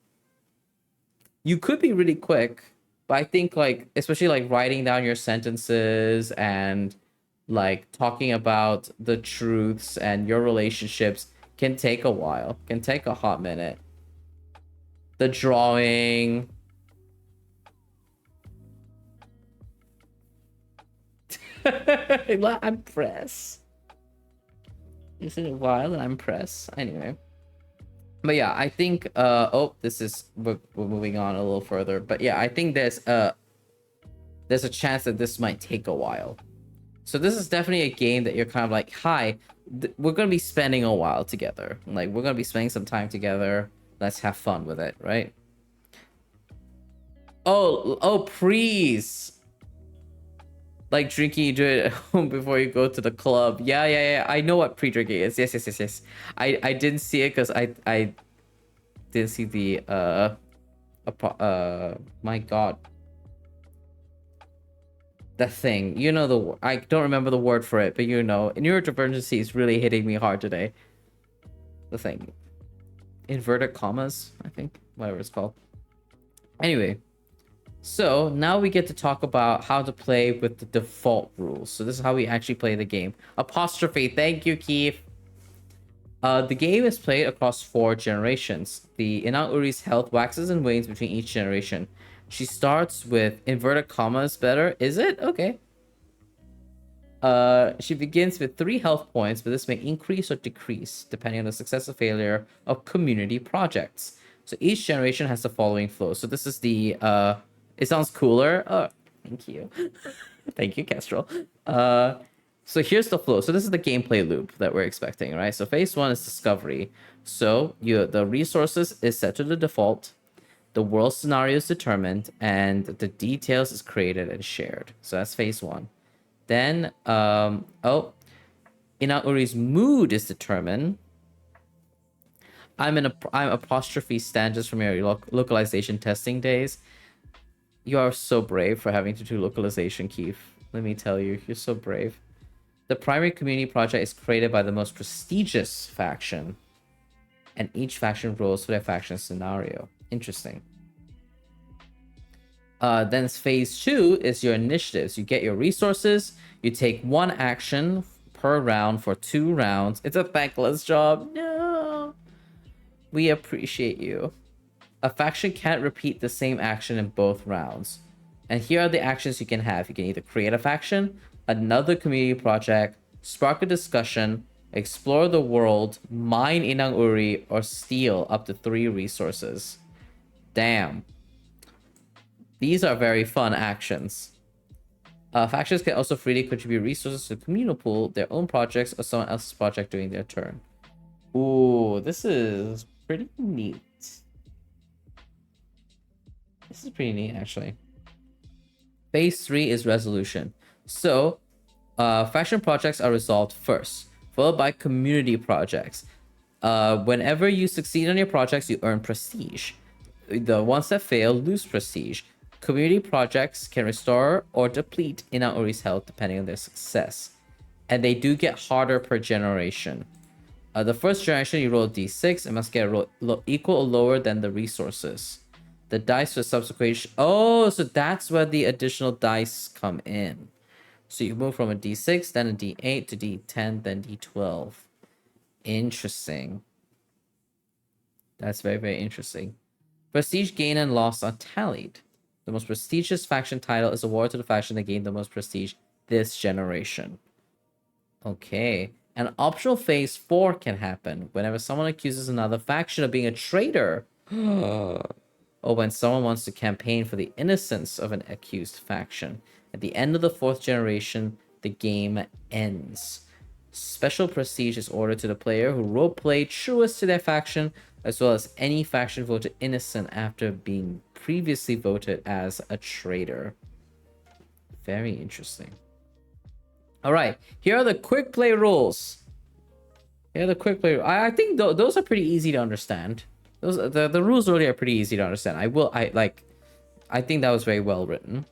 A: You could be really quick, but I think like, especially like writing down your sentences and like talking about the truths and your relationships can take a while, can take a hot minute. The drawing. I'm press. Is it a while and I'm press? Anyway. But yeah, I think oh, this is we're moving on a little further. But yeah, I think there's a chance that this might take a while. So this is definitely a game that you're kind of like, hi, we're going to be spending a while together. Like, we're going to be spending some time together. Let's have fun with it, right? Oh, please. Like drinking, you do it at home before you go to the club. Yeah. I know what pre-drinking is. Yes. I didn't see it because I didn't see the my god. The thing, you know, I don't remember the word for it, but you know, neurodivergency is really hitting me hard today. The thing, inverted commas, I think, whatever it's called. Anyway, so now we get to talk about how to play with the default rules. So this is how we actually play the game. Apostrophe, thank you, Keith. The game is played across 4 generations. The Inang-Uri's health waxes and wanes between each generation. She starts with inverted commas better. Is it? Okay. She begins with 3 health points, but this may increase or decrease depending on the success or failure of community projects. So each generation has the following flow. So this is the it sounds cooler. Oh, thank you. Thank you, Kestrel. So here's the flow. So this is the gameplay loop that we're expecting, right? So phase 1 is discovery. So the resources is set to the default. The world scenario is determined, and the details is created and shared. So that's phase 1. Then, Inang-Uri's mood is determined. I'm apostrophe standards from your localization testing days. You are so brave for having to do localization, Keith. Let me tell you, you're so brave. The primary community project is created by the most prestigious faction, and each faction rolls for their faction scenario. Interesting. Then phase 2 is your initiatives. You get your resources. You take 1 action per round for 2 rounds. It's a thankless job. No. We appreciate you. A faction can't repeat the same action in both rounds. And here are the actions you can have. You can either create a faction, another community project, spark a discussion, explore the world, mine Inang-Uri, or steal up to 3 resources. Damn. These are very fun actions. Factions can also freely contribute resources to the communal pool, their own projects, or someone else's project during their turn. Ooh, this is pretty neat. This is pretty neat, actually. Phase 3 is resolution. So, faction projects are resolved first, followed by community projects. Whenever you succeed on your projects, you earn prestige. The ones that fail lose prestige. Community projects can restore or deplete Inang-Uri's health depending on their success. And they do get harder per generation. The first generation, you roll a d6 and must get a roll equal or lower than the resources. The dice for subsequent... Oh, so that's where the additional dice come in. So you move from a D6, then a D8 to D10, then D12. Interesting. That's very, very interesting. Prestige gain and loss are tallied. The most prestigious faction title is awarded to the faction that gained the most prestige this generation. Okay. An optional phase 4 can happen whenever someone accuses another faction of being a traitor. Or when someone wants to campaign for the innocence of an accused faction. At the end of the 4th generation, the game ends. Special prestige is ordered to the player who roleplayed truest to their faction, as well as any faction voted innocent after being previously voted as a traitor. Very interesting. All right, here are the quick play rules. Here are the quick play. I think those are pretty easy to understand. Those the rules really are pretty easy to understand. I think that was very well written.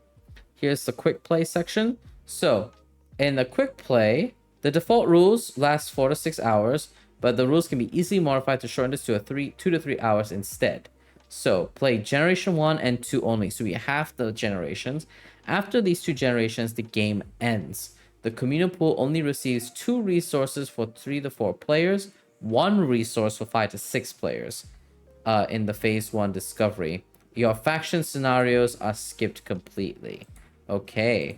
A: Here's the quick play section. So, in the quick play, the default rules last 4 to 6 hours, but the rules can be easily modified to shorten this to 2 to 3 hours instead. So, play Generation 1 and 2 only. So, we have the generations. After these 2 generations, the game ends. The communal pool only receives 2 resources for 3 to 4 players, 1 resource for 5 to 6 players in the Phase 1 Discovery. Your faction scenarios are skipped completely. Okay.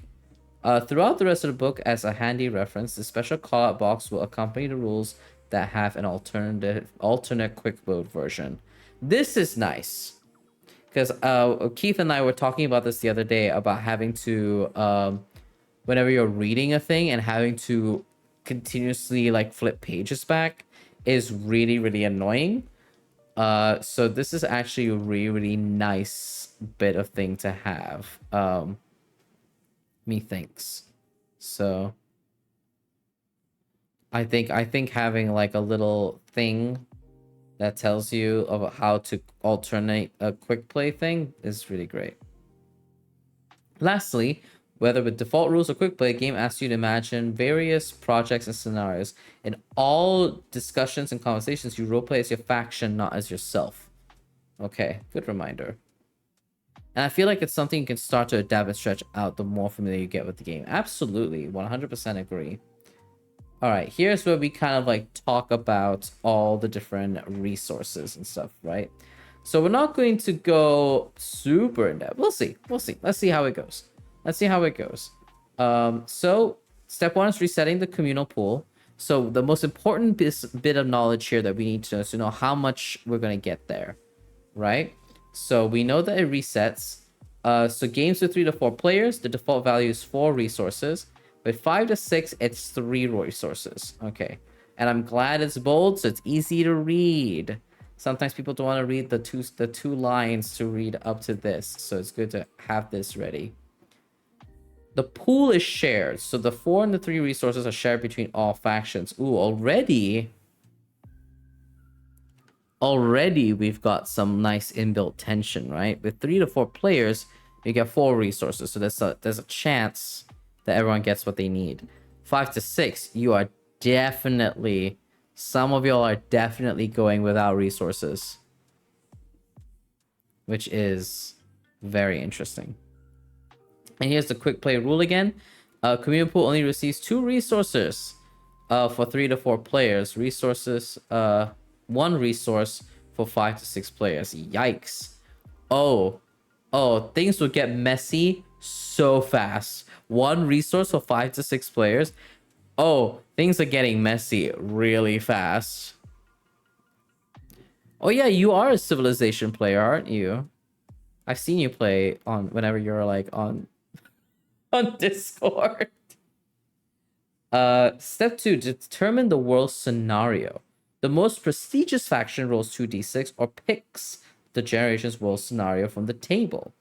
A: Throughout the rest of the book, as a handy reference, the special call-out box will accompany the rules that have an alternate quick load version. This is nice. Because Keith and I were talking about this the other day about having to... whenever you're reading a thing and having to continuously like flip pages back is really, really annoying. So this is actually a really, really nice bit of thing to have. Methinks. So I think having like a little thing that tells you about how to alternate a quick play thing is really great. Lastly, whether with default rules or quick play, the game asks you to imagine various projects and scenarios. In all discussions and conversations, you roleplay as your faction, not as yourself. Okay, good reminder. And I feel like it's something you can start to adapt and stretch out the more familiar you get with the game. Absolutely, 100% agree. All right, here's where we kind of like talk about all the different resources and stuff, right? So we're not going to go super in depth. We'll see. Let's see how it goes. So step 1 is resetting the communal pool. So the most important bit of knowledge here that we need to know is to know how much we're going to get there, right? So we know that it resets. So games with 3 to 4 players, the default value is 4 resources. With 5 to 6, it's 3 resources. Okay. And I'm glad it's bold, so it's easy to read. Sometimes people don't want to read the two lines to read up to this. So it's good to have this ready. The pool is shared. So the 4 and the 3 resources are shared between all factions. Ooh, already we've got some nice inbuilt tension, right? With 3 to 4 players, you get 4 resources. So there's a chance that everyone gets what they need. 5 to 6, you are definitely... Some of y'all are definitely going without resources. Which is very interesting. And here's the quick play rule again. Community pool only receives 2 resources for 3 to 4 players. 1 resource for 5 to 6 players. Yikes. Oh, things will get messy so fast. 1 resource for 5 to 6 players. Oh, things are getting messy really fast. Oh yeah, you are a Civilization player, aren't you? I've seen you play on whenever you're like on Discord. Step 2, determine the world scenario. The most prestigious faction rolls 2d6 or picks the generation's world scenario from the table.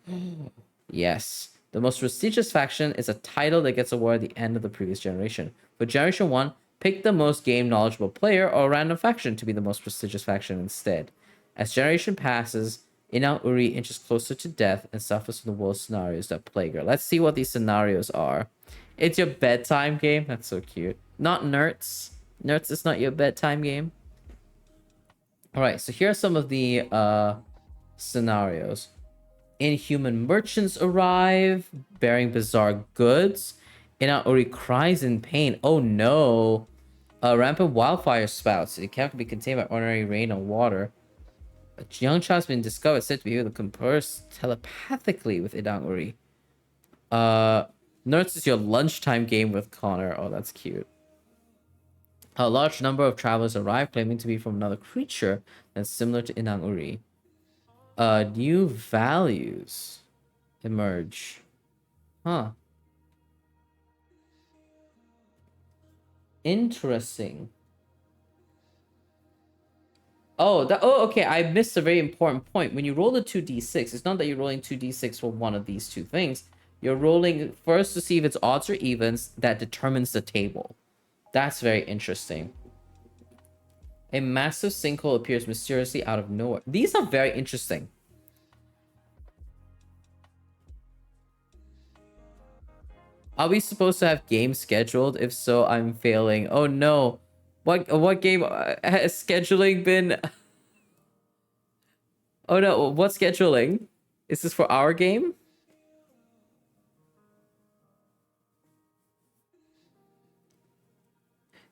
A: Yes. The most prestigious faction is a title that gets awarded at the end of the previous generation. For Generation 1, pick the most game knowledgeable player or a random faction to be the most prestigious faction instead. As generation passes, Inang-Uri inches closer to death and suffers from the world scenarios that plague her. Let's see what these scenarios are. It's your bedtime game. That's so cute. Not Nerds. Nerds is not your bedtime game. Alright, so here are some of the scenarios. Inhuman merchants arrive, bearing bizarre goods. Inang-Uri cries in pain. Oh no. Rampant wildfire spouts. It can't be contained by ordinary rain or water. A young child's been discovered said to be able to converse telepathically with Inang-Uri. Notice is your lunchtime game with Connor. Oh, that's cute. A large number of travelers arrive claiming to be from another creature that's similar to Inang-Uri. New values emerge. Huh. Interesting. Oh, okay. I missed a very important point. When you roll the 2d6, it's not that you're rolling 2d6 for one of these two things. You're rolling first to see if it's odds or evens that determines the table. That's very interesting. A massive sinkhole appears mysteriously out of nowhere. These are very interesting. Are we supposed to have games scheduled? If so, I'm failing. Oh no. What game has scheduling been? Oh no, what scheduling? Is this for our game?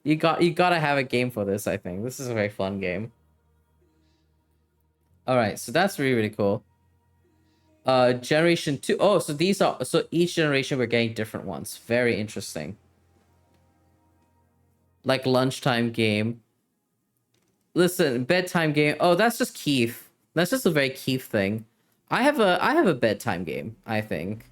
A: You gotta have a game for this, I think. This is a very fun game. Alright, so that's really, really cool. Generation 2. Oh, so these are so each generation we're getting different ones. Very interesting. Like lunchtime game. Listen, bedtime game. Oh, that's just Keith. That's just a very Keith thing. I have a bedtime game, I think.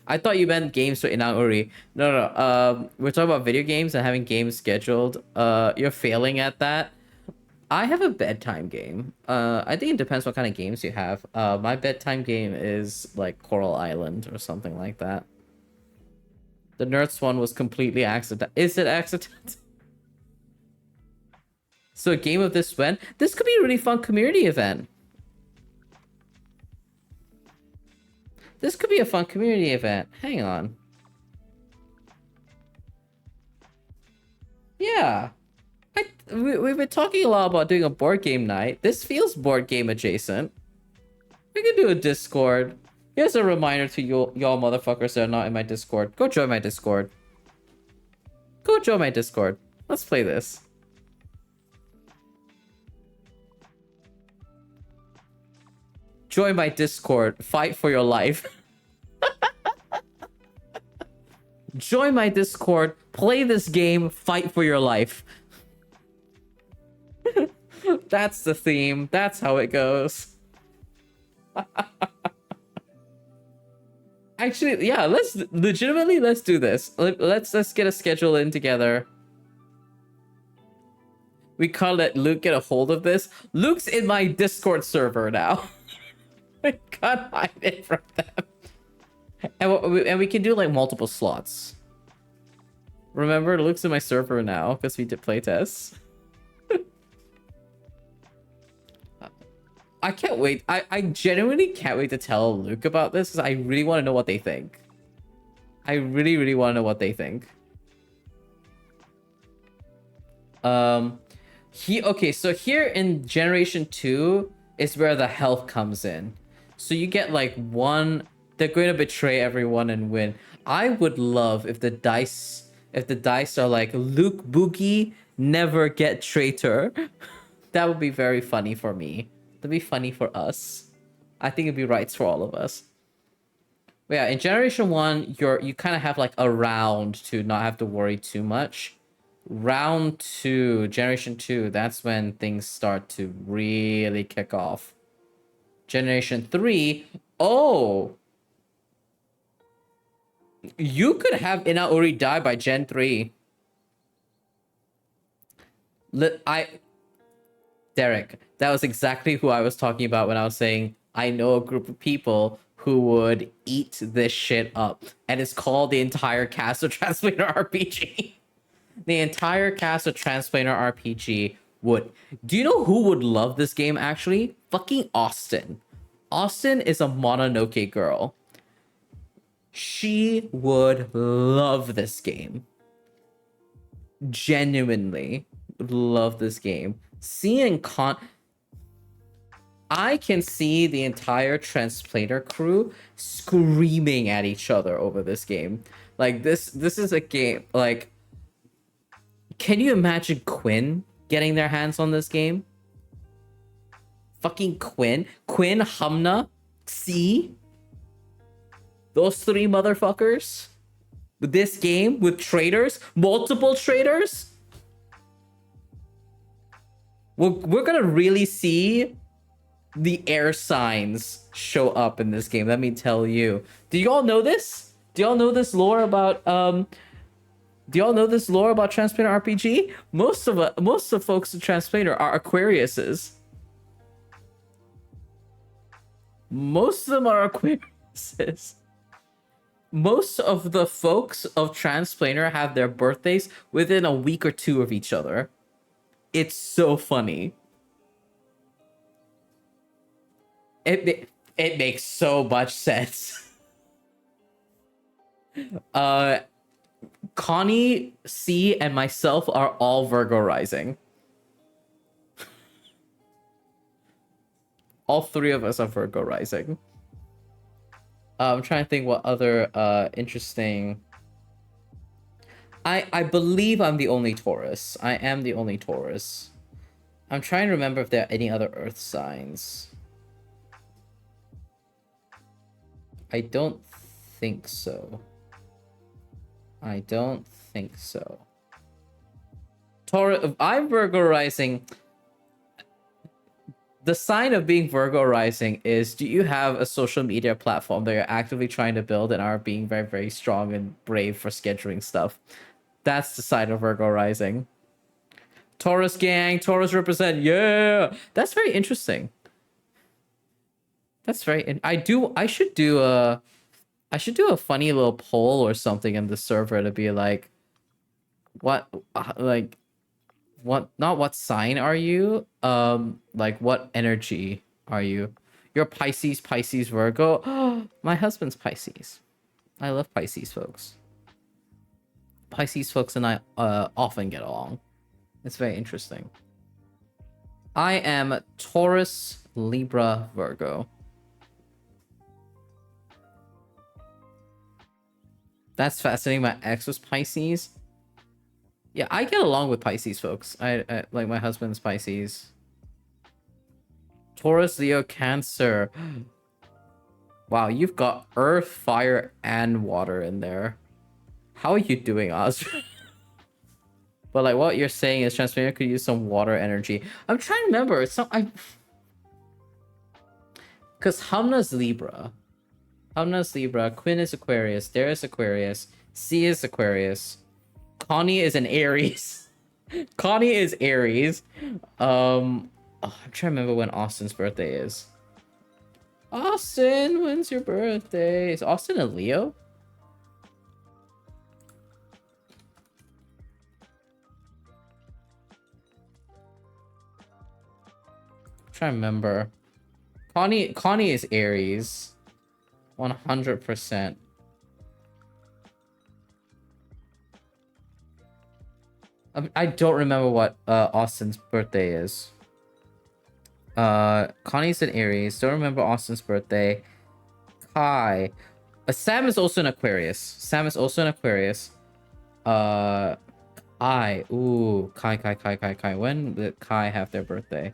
A: I thought you meant games for Inang-Uri. No. We're talking about video games and having games scheduled. You're failing at that. I have a bedtime game. I think it depends what kind of games you have. My bedtime game is like Coral Island or something like that. The Nerds one was completely accidental. Is it accidental? So a game of this when? This could be a really fun community event. This could be a fun community event. Hang on. Yeah. We've been talking a lot about doing a board game night. This feels board game adjacent. We can do a Discord. Here's a reminder to y'all motherfuckers that are not in my Discord. Go join my Discord. Go join my Discord. Let's play this. Join my Discord. Fight for your life. Join my Discord. Play this game. Fight for your life. That's the theme. That's how it goes. Actually, yeah, let's do this. Let's get a schedule in together. We can't let Luke get a hold of this. Luke's in my Discord server now. We can't hide it from them. And we can do like multiple slots. Remember, Luke's in my server now because we did playtests. I can't wait. I genuinely can't wait to tell Luke about this because I really want to know what they think. I really, really want to know what they think. Okay, so here in Generation 2 is where the health comes in. So you get like one, they're going to betray everyone and win. I would love if the dice are like Luke Boogie, never get traitor. That would be very funny for me. That'd be funny for us. I think it'd be right for all of us. But yeah, in Generation 1, you kind of have like a round to not have to worry too much. Round 2, Generation 2, that's when things start to really kick off. Generation 3, oh! You could have Inang-Uri die by Gen 3. Derek, that was exactly who I was talking about when I was saying I know a group of people who would eat this shit up. And it's called the entire cast of Transplanar RPG. The entire cast of Transplanar RPG would. Do you know who would love this game, actually? Fucking Austin. Austin is a Mononoke girl. She would love this game. Genuinely love this game. Seeing I can see the entire translator crew screaming at each other over this game. Like this is a game like, can you imagine Quinn getting their hands on this game? Fucking Quinn, Hamna, C, those three motherfuckers with this game with traitors, multiple traitors. We're gonna really see the air signs show up in this game. Let me tell you. Do you all know this? Do y'all know this lore about Translator RPG? Most of folks in Translator are Aquariuses. Most of them are Aquariuses. Most of the folks of Transplanar have their birthdays within a week or two of each other. It's so funny. It makes so much sense. Connie, C, and myself are all Virgo rising. All three of us are Virgo rising. I'm trying to think what other interesting... I believe I'm the only Taurus. I am the only Taurus. I'm trying to remember if there are any other Earth signs. I don't think so. I don't think so. Taurus, I'm Virgo rising. The sign of being Virgo rising is, do you have a social media platform that you're actively trying to build and are being very, very strong and brave for scheduling stuff? That's the sign of Virgo rising. Taurus gang, Taurus represent, yeah! That's very interesting. That's very... I should do a funny little poll or something in the server to be like, what not what sign are you? Like what energy are you? You're Pisces, Virgo. My husband's Pisces. I love Pisces folks. Pisces folks and I often get along. It's very interesting. I am Taurus, Libra, Virgo. That's fascinating. My ex was Pisces. Yeah, I get along with Pisces folks. I like, my husband's Pisces. Taurus, Leo, Cancer. Wow, you've got earth, fire, and water in there. How are you doing, Oz? But like, what you're saying is Transparent could use some water energy. I'm trying to remember. Because Hamna's Libra. Hamna's Libra. Quinn is Aquarius. Dare is Aquarius. C is Aquarius. Connie is an Aries. Connie is Aries. I'm trying to remember when Austin's birthday is. Austin, when's your birthday? Is Austin a Leo? I'm trying to remember. Connie is Aries. 100%. I don't remember what Austin's birthday is. Connie's an Aries. Don't remember Austin's birthday. Kai. Sam is also an Aquarius. Ooh, Kai. When did Kai have their birthday?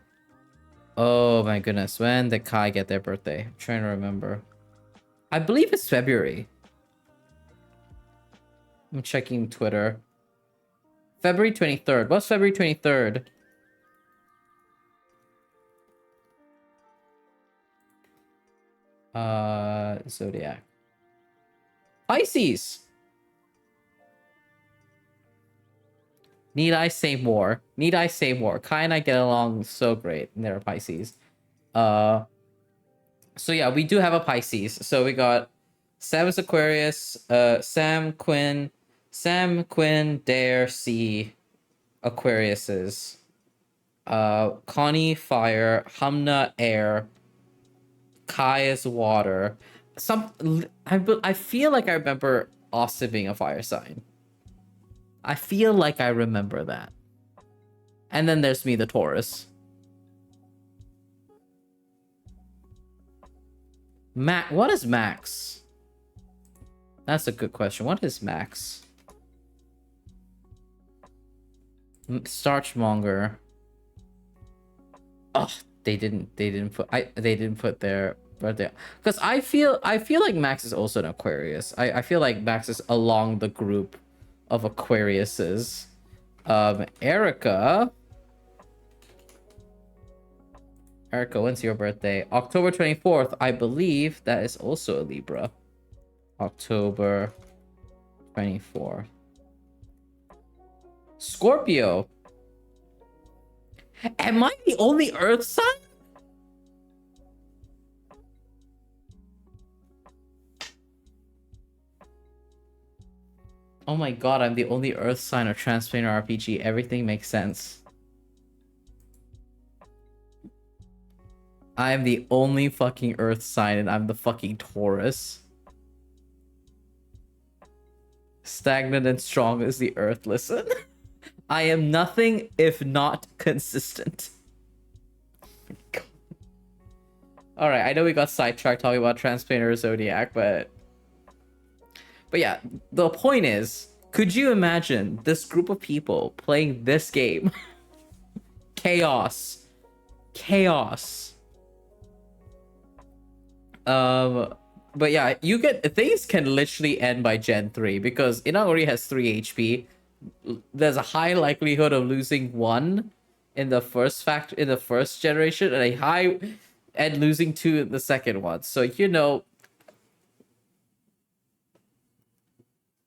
A: Oh my goodness. When did Kai get their birthday? I'm trying to remember. I believe it's February. I'm checking Twitter. February 23rd. What's February 23rd? Zodiac. Pisces. Need I say more? Kai and I get along so great, and they're Pisces. So yeah, we do have a Pisces. So we got Sam is Aquarius, Sam, Quinn, Dare, C, Aquariuses. Connie, fire. Hamna, air. Kai is water. I feel like I remember Austin being a fire sign. I feel like I remember that. And then there's me, the Taurus. What is Max? That's a good question. What is Max? Starchmonger. Oh, they didn't put their birthday, because I feel like Max is also an Aquarius. I feel like Max is along the group of Aquariuses. Erica, when's your birthday? October 24th. I believe that is also a Libra. October 24th. Scorpio. Am I the only Earth sign? Oh my god, I'm the only Earth sign of Transplanar RPG. Everything makes sense. I am the only fucking Earth sign, and I'm the fucking Taurus. Stagnant and strong as the Earth. Listen. I am nothing if not consistent. Alright, I know we got sidetracked talking about Transplanar Zodiac, but yeah, the point is, could you imagine this group of people playing this game? Chaos. But yeah, you get things can literally end by Gen 3 because Inang-Uri has 3 HP. There's a high likelihood of losing 1 in the first generation, and losing 2 in the second one. So you know,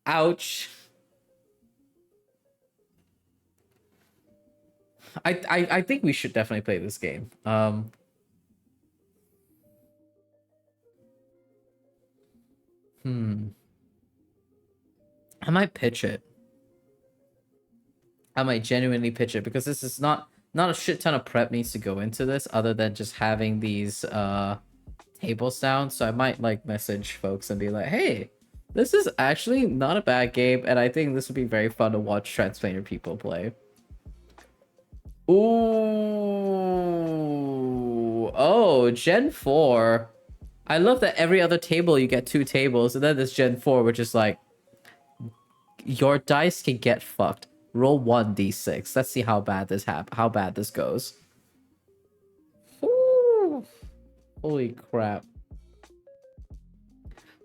A: ouch. I think we should definitely play this game. I might pitch it. I might genuinely pitch it because this is not a shit ton of prep needs to go into this other than just having these tables down. So I might like message folks and be like, hey, this is actually not a bad game, and I think this would be very fun to watch Transplanar people play. Ooh. Oh, Gen 4. I love that every other table you get 2 tables, and then there's Gen 4, which is like, your dice can get fucked. Roll 1d6. Let's see how bad this goes. Ooh. Holy crap.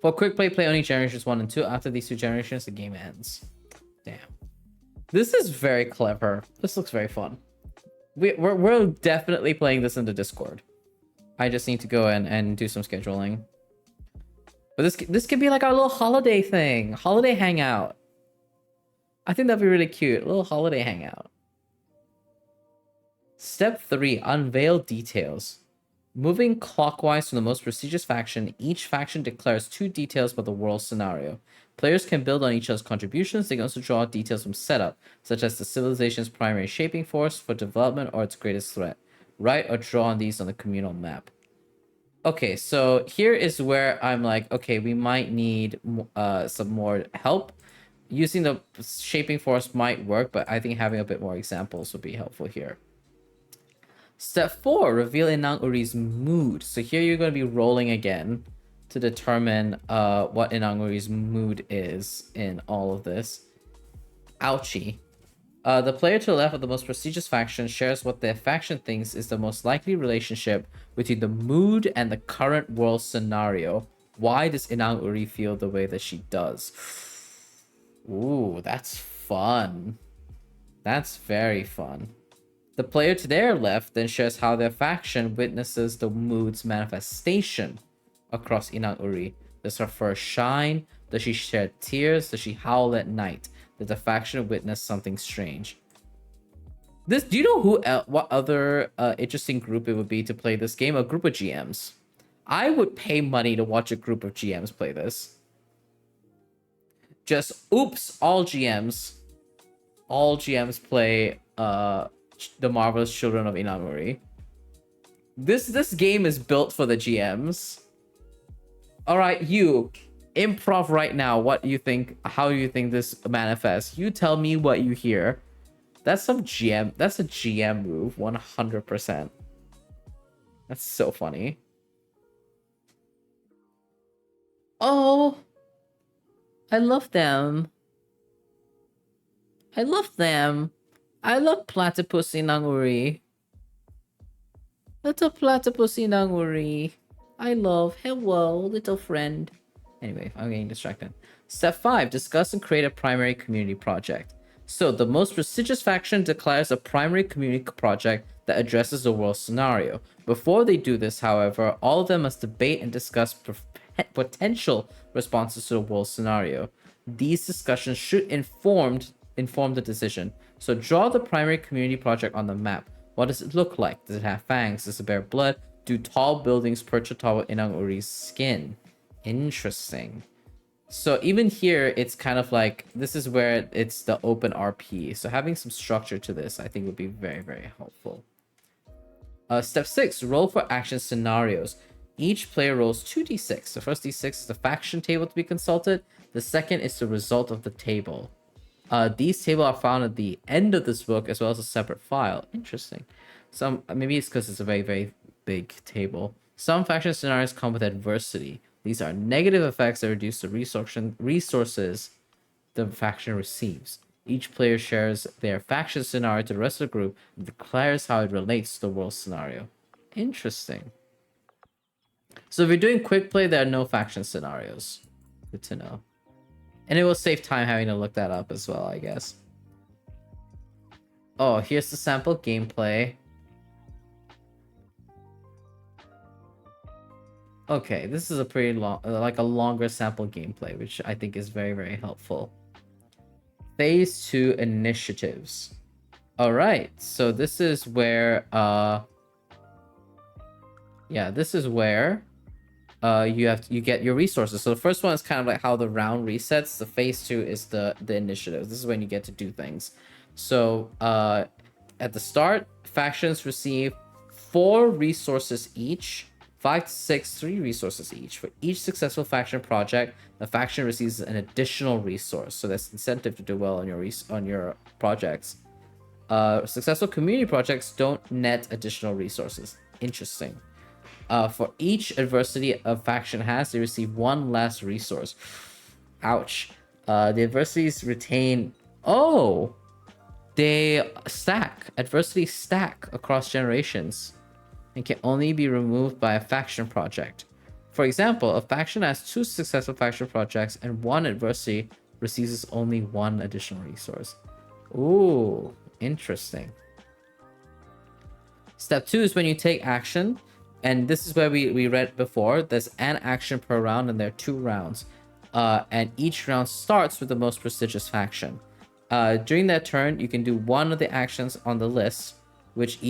A: For quick play only generations 1 and 2. After these 2 generations, the game ends. Damn. This is very clever. This looks very fun. We're definitely playing this in the Discord. I just need to go in and do some scheduling. But this could be like our little holiday thing. Holiday hangout. I think that'd be really cute. A little holiday hangout. Step 3. Unveil details. Moving clockwise from the most prestigious faction, each faction declares 2 details about the world scenario. Players can build on each other's contributions. They can also draw details from setup, such as the civilization's primary shaping force for development or its greatest threat. Write or draw on these on the communal map. Okay, so here is where I'm like, okay, we might need some more help. Using the shaping force might work, but I think having a bit more examples would be helpful here. Step 4, reveal Inang-Uri's mood. So here you're going to be rolling again to determine what Inang-Uri's mood is in all of this. Ouchie. The player to the left of the most prestigious faction shares what their faction thinks is the most likely relationship between the mood and the current world scenario. Why does Inang-Uri feel the way that she does? Ooh, that's fun. That's very fun. The player to their left then shares how their faction witnesses the mood's manifestation across Inang-Uri. Does her fur shine? Does she shed tears? Does she howl at night? Did the faction witness something strange? Do you know what other interesting group it would be to play this game? A group of GMs. I would pay money to watch a group of GMs play this. Just oops, all GMs play the Marvelous Children of Inang-Uri. This game is built for the GMs. All right, you improv right now. What do you think? How do you think this manifests? You tell me what you hear. That's a GM move, 100%. That's so funny. Oh, I love them. I love them. I love Platypus Inang-Uri. Little Platypus Inang-Uri. I love. Hello, little friend. Anyway, I'm getting distracted. Step 5. Discuss and create a primary community project. So, the most prestigious faction declares a primary community project that addresses the world scenario. Before they do this, however, all of them must debate and discuss potential responses to the world scenario. These discussions should inform the decision. So draw the primary community project on the map. What does it look like? Does it have fangs? Does it bear blood? Do tall buildings perch atop of Inang-Uri's skin? Interesting. So even here, it's kind of like, this is where it's the open RP. So having some structure to this, I think would be very, very helpful. Step 6, roll for action scenarios. Each player rolls 2d6. The first d6 is the faction table to be consulted. The second is the result of the table. These tables are found at the end of this book as well as a separate file. Interesting. Maybe it's because it's a very, very big table. Some faction scenarios come with adversity. These are negative effects that reduce the resources the faction receives. Each player shares their faction scenario to the rest of the group and declares how it relates to the world scenario. Interesting. So if you're doing quick play, there are no faction scenarios. Good to know. And it will save time having to look that up as well, I guess. Oh, here's the sample gameplay. Okay, this is a pretty long, like a longer sample gameplay, which I think is very, very helpful. Phase 2 initiatives. All right, so this is where, this is where you get your resources. So the first one is kind of like how the round resets. The phase 2 is the initiatives. This is when you get to do things. So at the start, factions receive 4 resources each. 5 to 6, 3 resources each. For each successful faction project, the faction receives an additional resource. So there's incentive to do well on your projects. Successful community projects don't net additional resources. Interesting. For each adversity a faction has, they receive 1 less resource. Ouch. The adversities retain... Oh! They stack. Adversities stack across generations and can only be removed by a faction project. For example, a faction has 2 successful faction projects and 1 adversity receives only 1 additional resource. Ooh, interesting. Step 2 is when you take action, and this is where we read before. There's an action per round, and there are 2 rounds. And each round starts with the most prestigious faction. During that turn, you can do one of the actions on the list, which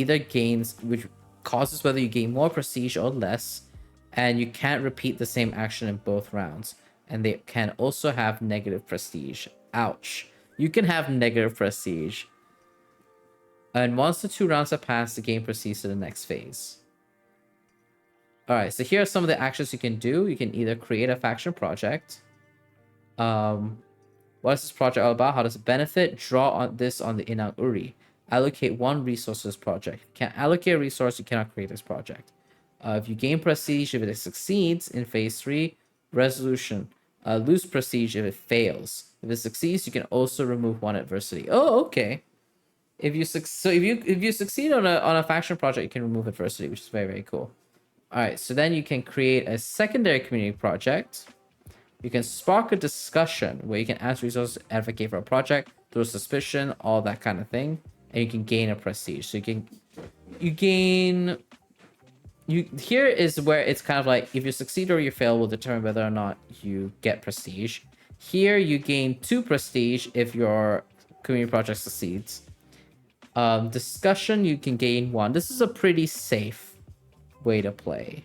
A: causes whether you gain more prestige or less, and you can't repeat the same action in both rounds. And they can also have negative prestige. Ouch. You can have negative prestige. And once the 2 rounds have passed, the game proceeds to the next phase. Alright, so here are some of the actions you can do. You can either create a faction project. What is this project all about? How does it benefit? Draw on this on the Inang-Uri. Allocate 1 resource to this project. If you can't allocate a resource, you cannot create this project. If you gain prestige, if it succeeds in phase 3, resolution. Lose prestige if it fails. If it succeeds, you can also remove 1 adversity. Oh, okay. If you succeed on a faction project, you can remove adversity, which is very, very cool. All right, so then you can create a secondary community project. You can spark a discussion where you can ask resources, advocate for a project, throw suspicion, all that kind of thing, and you can gain a prestige. So here is where it's kind of like if you succeed or you fail will determine whether or not you get prestige. Here you gain 2 prestige if your community project succeeds. Discussion, you can gain 1. This is a pretty safe way to play.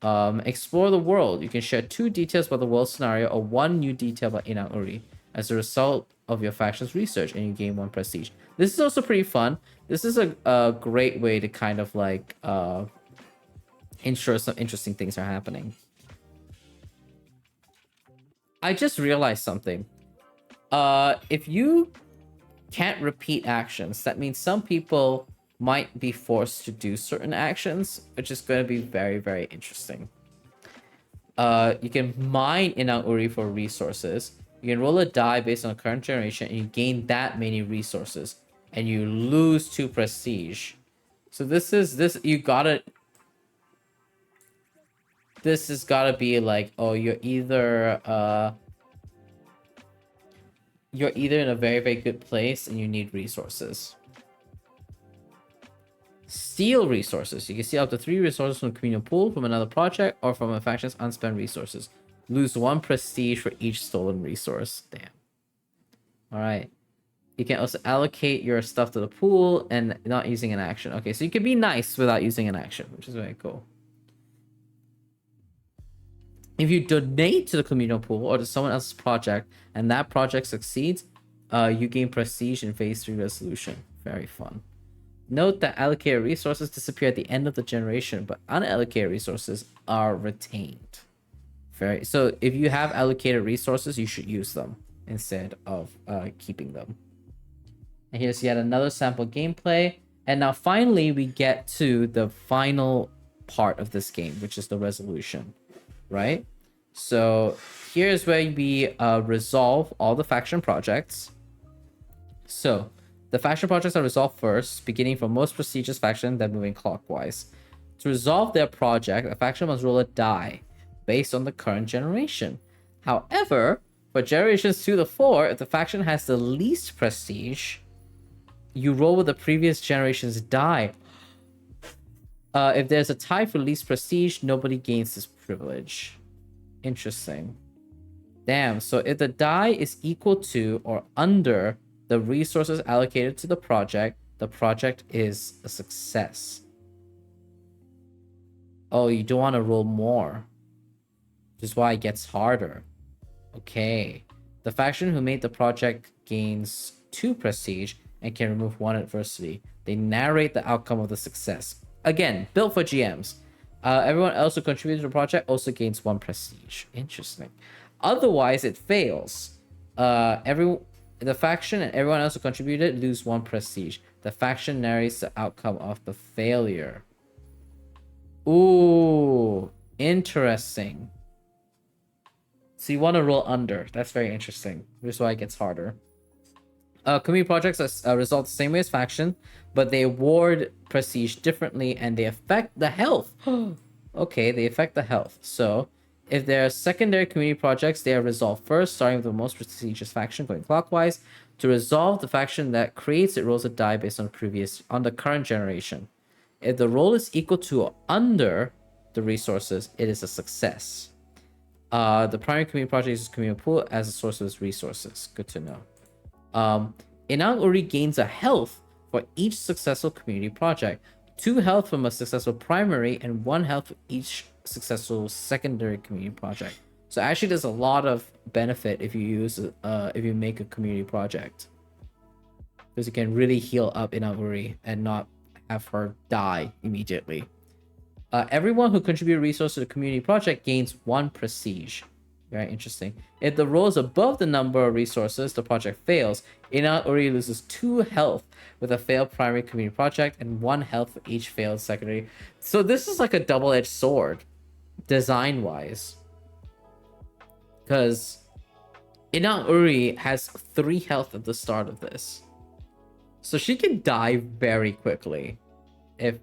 A: Explore the world. You can share 2 details about the world scenario or 1 new detail about Inang-Uri as a result of your faction's research, and you gain 1 prestige. This is also pretty fun. This is a great way to kind of like ensure some interesting things are happening. I just realized something. If you can't repeat actions, that means some people might be forced to do certain actions, which is going to be very, very interesting. You can mine Inang-Uri for resources. You can roll a die based on the current generation, and you gain that many resources, and you lose 2 prestige. So this you gotta. This has gotta be like, oh, you're either in a very, very good place and you need resources. Steal resources. You can steal up to 3 resources from the communal pool, from another project, or from a faction's unspent resources. Lose 1 prestige for each stolen resource. Damn. Alright. You can also allocate your stuff to the pool and not using an action. Okay, so you can be nice without using an action, which is very cool. If you donate to the communal pool or to someone else's project and that project succeeds, you gain prestige in phase 3 resolution. Very fun. Note that allocated resources disappear at the end of the generation, but unallocated resources are retained. So if you have allocated resources, you should use them instead of keeping them. And here's yet another sample gameplay. And now finally we get to the final part of this game, which is the resolution, right? So here's where we resolve all the faction projects. So the faction projects are resolved first, beginning from most prestigious faction, then moving clockwise. To resolve their project, a faction must roll a die based on the current generation. However, for generations 2 to 4, if the faction has the least prestige, you roll with the previous generation's die. If there's a tie for least prestige, nobody gains this privilege. Interesting. Damn, so if the die is equal to or under the resources allocated to the project is a success. Oh, you don't want to roll more, which is why it gets harder. Okay. The faction who made the project gains 2 prestige and can remove 1 adversity. They narrate the outcome of the success. Again, built for GMs. Everyone else who contributed to the project also gains 1 prestige. Interesting. Otherwise, it fails. The faction and everyone else who contributed lose 1 prestige. The faction narrates the outcome of the failure. Ooh, interesting. So you want to roll under. That's very interesting. Which is why it gets harder. Community projects are resolved the same way as faction, but they award prestige differently and they affect the health. Okay, they affect the health. So if there are secondary community projects, they are resolved first, starting with the most prestigious faction going clockwise. To resolve the faction that creates it rolls a die based on the current generation. If the roll is equal to or under the resources, it is a success. The primary community project uses community pool as a source of its resources. Good to know. Inang-Uri gains a health for each successful community project. 2 health from a successful primary and 1 health for each successful secondary community project. So actually there's a lot of benefit if you make a community project, because you can really heal up Inang-Uri and not have her die immediately. Everyone who contributed resources to the community project gains 1 prestige. Very interesting. If the roll is above the number of resources, the project fails. Inang-Uri loses 2 health with a failed primary community project and 1 health for each failed secondary. So this is like a double-edged sword, design-wise. Because Inang-Uri has 3 health at the start of this. So she can die very quickly if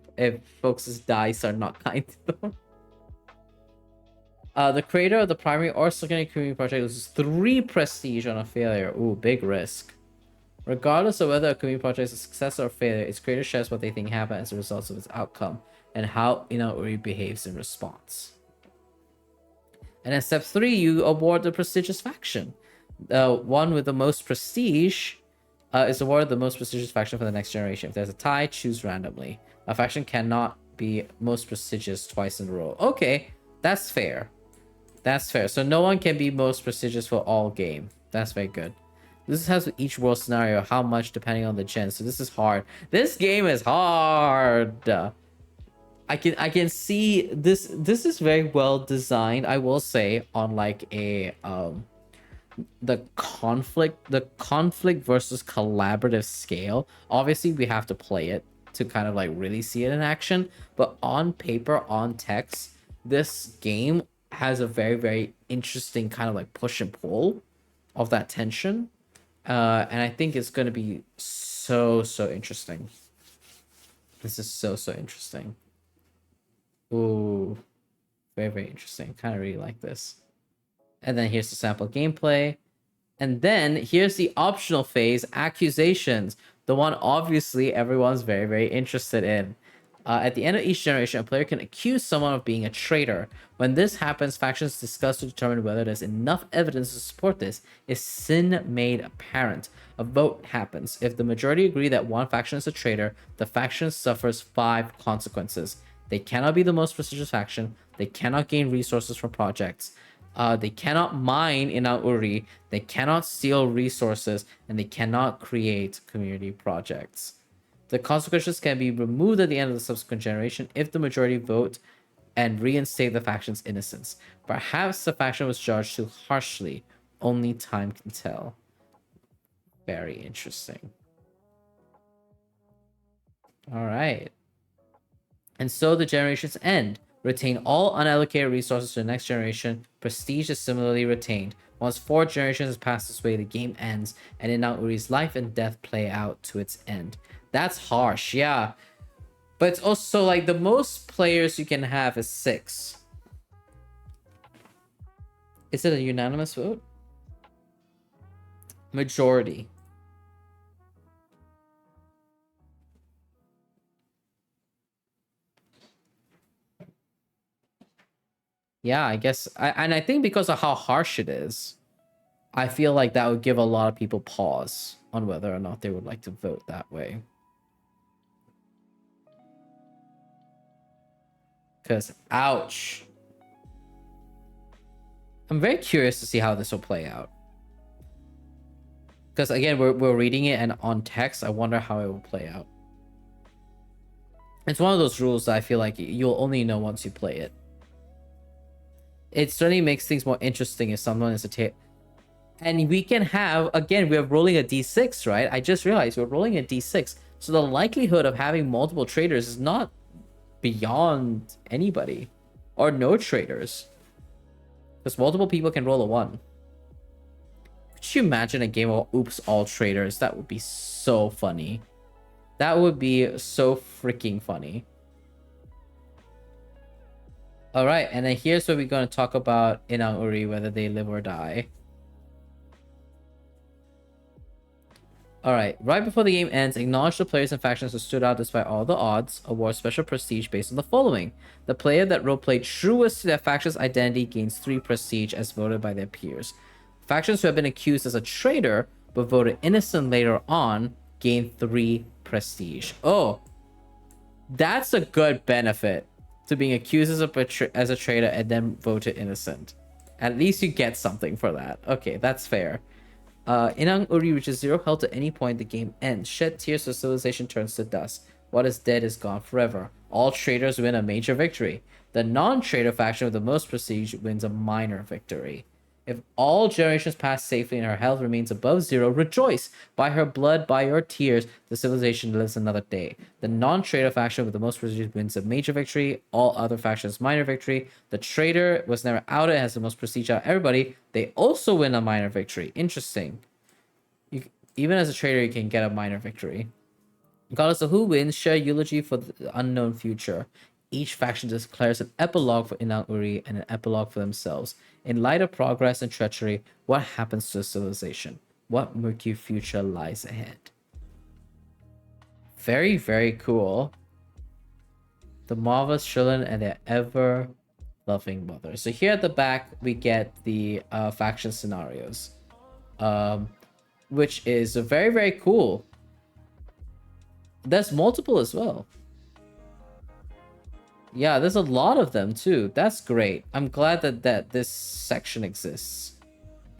A: folks' dice are not kind to them. The creator of the primary or secondary community project loses 3 prestige on a failure. Ooh, big risk. Regardless of whether a community project is a success or a failure, its creator shares what they think happened as a result of its outcome and how Inang-Uri behaves in response. And in step 3, you award the prestigious faction. One with the most prestige is awarded the most prestigious faction for the next generation. If there's a tie, choose randomly. A faction cannot be most prestigious twice in a row. Okay, that's fair. That's fair. So no one can be most prestigious for all game. That's very good. This has with each world scenario how much depending on the gen. So this is hard. This game is hard. I can see this is very well designed, I will say, on like a the conflict versus collaborative scale. Obviously we have to play it to kind of like really see it in action, but on paper, on text, this game has a very, very interesting kind of like push and pull of that tension. And I think it's going to be so, so interesting. This is so, so interesting. Ooh, very, very interesting. Kind of really like this. And then here's the sample gameplay. And then here's the optional phase, accusations. The one obviously everyone's very, very interested in. At the end of each generation, a player can accuse someone of being a traitor. When this happens, factions discuss to determine whether there's enough evidence to support this. Is sin made apparent? A vote happens. If the majority agree that one faction is a traitor, the faction suffers 5 consequences. They cannot be the most prestigious faction. They cannot gain resources from projects. They cannot mine in Inang-Uri. They cannot steal resources, and they cannot create community projects. The consequences can be removed at the end of the subsequent generation if the majority vote and reinstate the faction's innocence. Perhaps the faction was judged too harshly. Only time can tell. Very interesting. All right. And so the generations end. Retain all unallocated resources to the next generation. Prestige is similarly retained. Once 4 generations have passed this way, the game ends, and Inang-Uri's life and death play out to its end. That's harsh, yeah. But it's also like the most players you can have is 6. Is it a unanimous vote? Majority. Yeah, I guess. And I think because of how harsh it is, I feel like that would give a lot of people pause on whether or not they would like to vote that way. Because, ouch. I'm very curious to see how this will play out. Because, again, we're reading it, and on text, I wonder how it will play out. It's one of those rules that I feel like you'll only know once you play it. It certainly makes things more interesting if someone is a and we can have, again, we're rolling a d6, right? I just realized we're rolling a d6. So the likelihood of having multiple traitors is not beyond anybody. Or no traitors. Because multiple people can roll a 1. Could you imagine a game of oops, all traitors? That would be so funny. That would be so freaking funny. All right, and then here's where we're going to talk about Inang-Uri, whether they live or die. All right, right before the game ends, acknowledge the players and factions who stood out despite all the odds. Award special prestige based on the following. The player that roleplayed truest to their faction's identity gains 3 prestige as voted by their peers. Factions who have been accused as a traitor but voted innocent later on gain 3 prestige. Oh, that's a good benefit to being accused as a traitor and then voted innocent. At least you get something for that. Okay, that's fair. Inang-Uri reaches 0 health at any point, the game ends. Shed tears so civilization turns to dust. What is dead is gone forever. All traitors win a major victory. The non-traitor faction with the most prestige wins a minor victory. If all generations pass safely and her health remains above 0, rejoice! By her blood, by your tears, the civilization lives another day. The non-traitor faction with the most prestige wins a major victory. All other factions minor victory. The traitor was never outed, has the most prestige out of everybody. They also win a minor victory. Interesting. Even as a traitor, you can get a minor victory. Regardless of who wins, share eulogy for the unknown future. Each faction declares an epilogue for Inang-Uri and an epilogue for themselves. In light of progress and treachery, what happens to civilization? What murky future lies ahead? Very, very cool. The Marvelous Children and their ever-loving mother. So here at the back, we get the faction scenarios. Which is very, very cool. There's multiple as well. Yeah, there's a lot of them too. That's great. I'm glad that this section exists.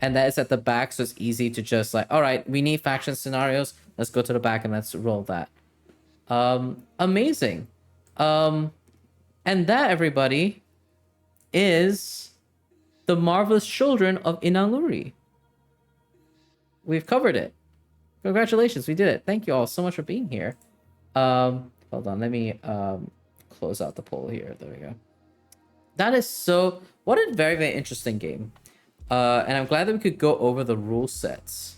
A: And that is at the back, so it's easy to just like, all right, we need faction scenarios. Let's go to the back and let's roll that. Amazing. And that, everybody, is the Marvelous Children of Inang-Uri. We've covered it. Congratulations, we did it. Thank you all so much for being here. Hold on, let me close out the poll here. There we go. That is so. What a very, very interesting game. And I'm glad that we could go over the rule sets.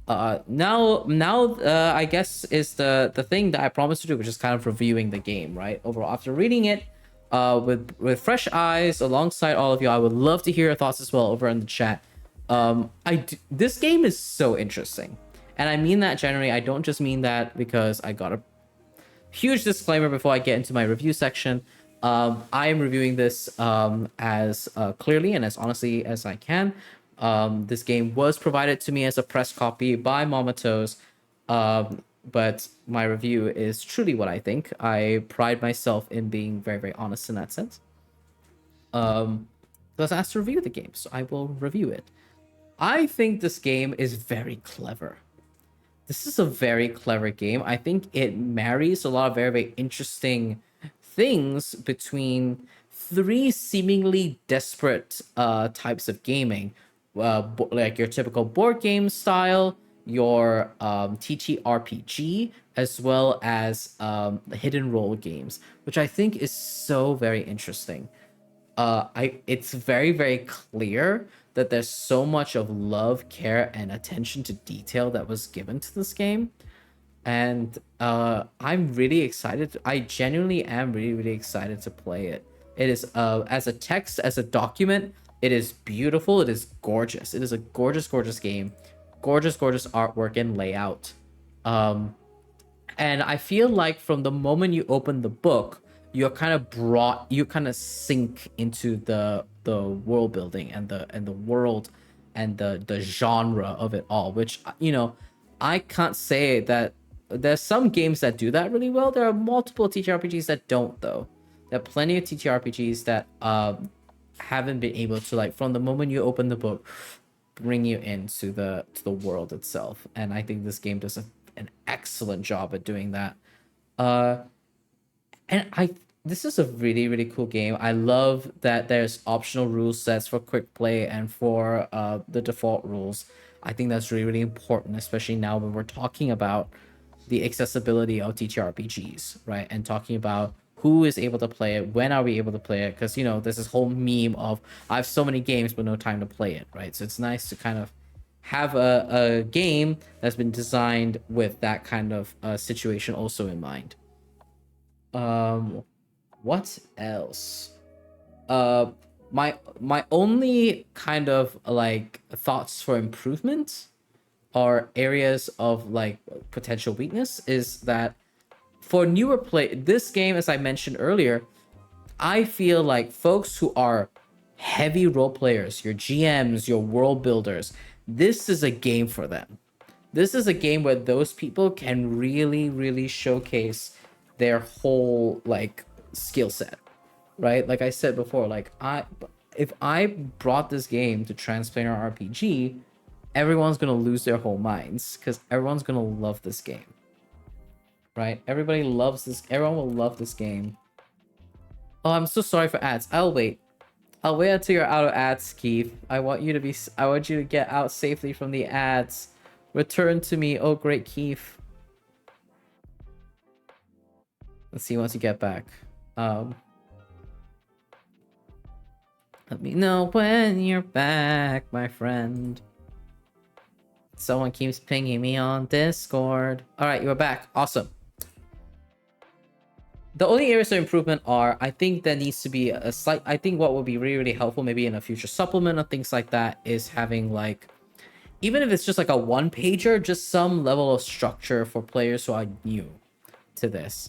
A: Now, I guess is the thing that I promised to do, which is kind of reviewing the game, right? Overall, after reading it, with fresh eyes alongside all of you, I would love to hear your thoughts as well over in the chat. This game is so interesting, and I mean that generally. I don't just mean that because I got a huge disclaimer before I get into my review section. I am reviewing this as clearly and as honestly as I can. This game was provided to me as a press copy by Momotos, but my review is truly what I think. I pride myself in being very, very honest in that sense. I was asked to review the game, so I will review it. I think this game is very clever. This is a very clever game. I think it marries a lot of very, very interesting things between three seemingly desperate types of gaming, like your typical board game style, your ttrpg, as well as hidden role games, which I think is so very interesting. It's very, very clear that there's so much of love, care, and attention to detail that was given to this game. And I'm really excited. I genuinely am really, really excited to play it. It is as a text, as a document, it is beautiful. It is gorgeous. It is a gorgeous, gorgeous game. Gorgeous, gorgeous artwork and layout. And I feel like from the moment you open the book, you kind of sink into the world building and the world and the genre of it all, which, I can't say that there's some games that do that really well. There are multiple TTRPGs that don't, though. There are plenty of TTRPGs that haven't been able to, like, from the moment you open the book, bring you into the world itself. And I think this game does an excellent job at doing that. And this is a really, really cool game. I love that there's optional rule sets for quick play and for the default rules. I think that's really, really important, especially now when we're talking about the accessibility of TTRPGs, right? And talking about who is able to play it, when are we able to play it? Because, there's this whole meme of I have so many games but no time to play it, right? So it's nice to kind of have a game that's been designed with that kind of situation also in mind. What else? My only kind of like thoughts for improvement are areas of like potential weakness is that for newer play, this game, as I mentioned earlier, I feel like folks who are heavy role players, your GMs, your world builders, this is a game for them. This is a game where those people can really, really showcase their whole like skill set, right? Like I said before, like if I brought this game to Transplanar RPG, everyone's gonna lose their whole minds because everyone's gonna love this game, right? Everybody loves this. Everyone will love this game. Oh, I'm so sorry for ads. I'll wait until you're out of ads, Keith. I want you to get out safely from the ads. Return to me, oh great Keith. Let's see once you get back. Let me know when you're back, my friend. Someone keeps pinging me on Discord. All right, you're back. Awesome. The only areas of improvement are, I think there needs to be a slight, I think what would be really, really helpful maybe in a future supplement or things like that is having like, even if it's just like a one pager, just some level of structure for players who are new to this.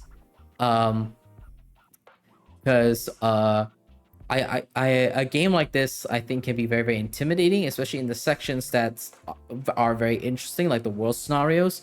A: Because a game like this I think can be very, very intimidating, especially in the sections that are very interesting, like the world scenarios.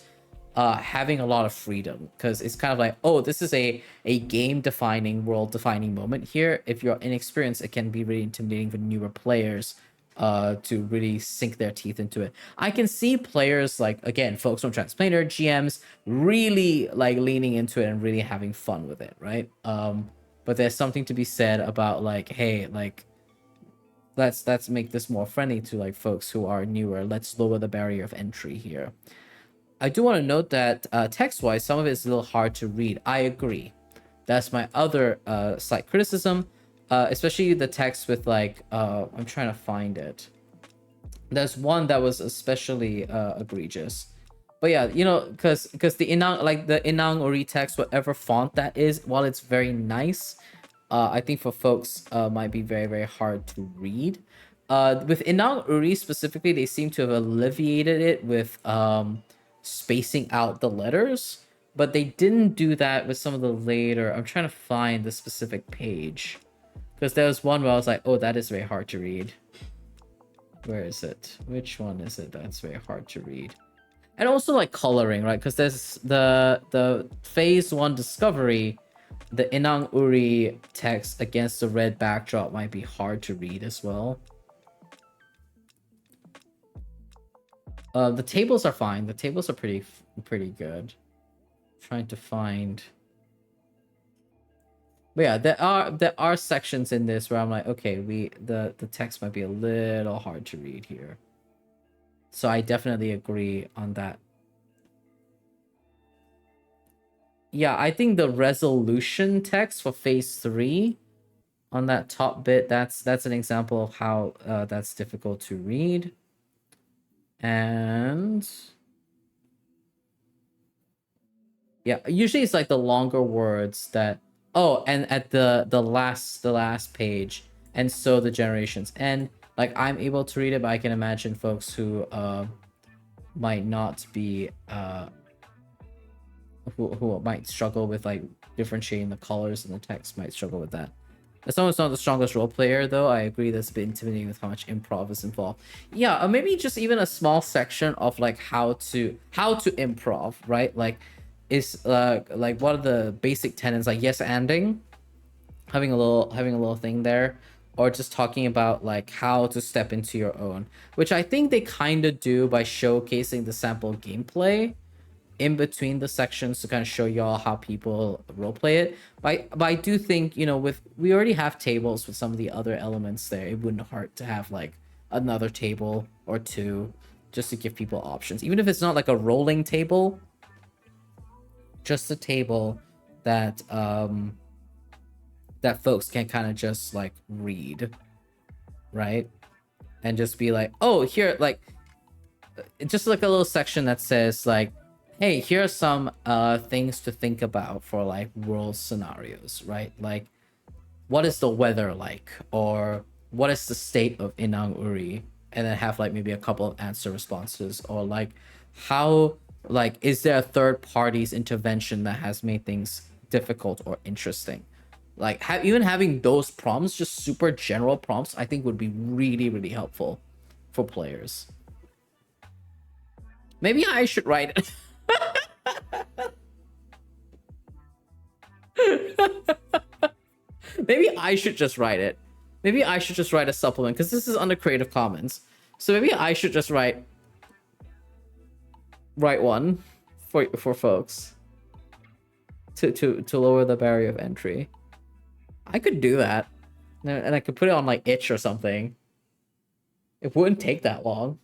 A: Having a lot of freedom, because it's kind of like, oh, this is a game defining, world defining moment here. If you're inexperienced, it can be really intimidating for newer players to really sink their teeth into it. I can see players like, again, folks from Transplanar, GMs, really like leaning into it and really having fun with it, right? But there's something to be said about like, hey, like let's make this more friendly to like folks who are newer. Let's lower the barrier of entry here. I do want to note that text-wise, some of it is a little hard to read. I agree. That's my other slight criticism. especially the text with like I'm trying to find it. There's one that was especially egregious. But yeah, you know, because the Inang-Uri text, whatever font that is, while it's very nice, I think for folks might be very, very hard to read. With Inang-Uri specifically, they seem to have alleviated it with spacing out the letters, but they didn't do that with some of the later. I'm trying to find the specific page, because there was one where I was like, oh, that is very hard to read. Where is it? Which one is it that's very hard to read? And also like coloring, right? Because there's the phase 1 discovery, the Inang-Uri text against the red backdrop might be hard to read as well. The tables are fine. The tables are pretty good. Trying to find. But yeah, there are sections in this where I'm like, okay, the text might be a little hard to read here. So I definitely agree on that. Yeah, I think the resolution text for phase 3 on that top bit, that's an example of how that's difficult to read. And yeah, usually it's like the longer words that, oh, and at the last page, and so the generations. And like I'm able to read it, but I can imagine folks who might not be who might struggle with like differentiating the colors and the text might struggle with that. As someone's not the strongest role player, though, I agree that's a bit intimidating with how much improv is involved. Yeah, maybe just even a small section of like how to improv, right? Like, is like what are the basic tenets, like yes anding, having a little thing there, or just talking about like how to step into your own, which I think they kind of do by showcasing the sample gameplay in between the sections to kind of show y'all how people roleplay it. But I do think, you know, with we already have tables with some of the other elements there, it wouldn't hurt to have like another table or two just to give people options, even if it's not like a rolling table, just a table that that folks can kind of just like read, right? And just be like, oh, here, like just like a little section that says like, hey, here are some things to think about for like world scenarios, right? Like, what is the weather like, or what is the state of Inang-Uri, and then have like maybe a couple of answer responses, or like how, like, is there a third party's intervention that has made things difficult or interesting? Like even having those prompts, just super general prompts, I think would be really, really helpful for players. Maybe I should write it. Maybe I should just write it. Maybe I should just write a supplement, because this is under Creative Commons. So maybe I should just write one for folks to lower the barrier of entry. I could do that, and I could put it on like itch or something. It wouldn't take that long.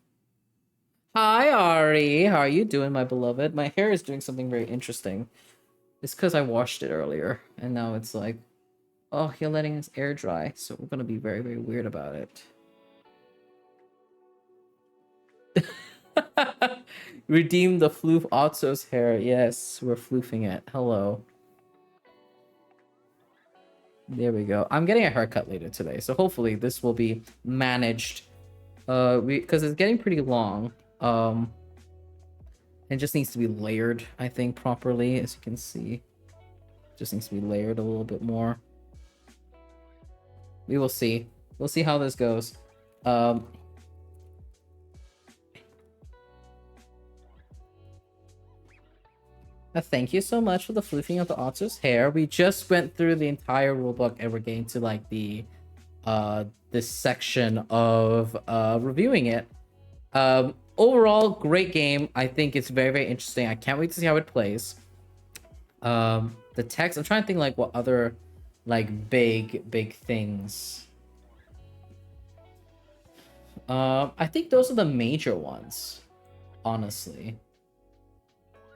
A: Hi Ari, how are you doing, my beloved? My hair is doing something very interesting. It's because I washed it earlier, and now it's like, oh, you're letting us air dry, so we're gonna be very, very weird about it. Redeem the floof Otso's hair. Yes, we're floofing it. Hello. There we go. I'm getting a haircut later today, so hopefully this will be managed. Because it's getting pretty long. It just needs to be layered, I think, properly, as you can see. Just needs to be layered a little bit more. We will see. We'll see how this goes. Thank you so much for the floofing of the Otso's hair. We just went through the entire rulebook and we're getting to like the this section of reviewing it. Overall, great game. I think it's very, very interesting. I can't wait to see how it plays. The text, I'm trying to think like what other like big things. I think those are the major ones, honestly.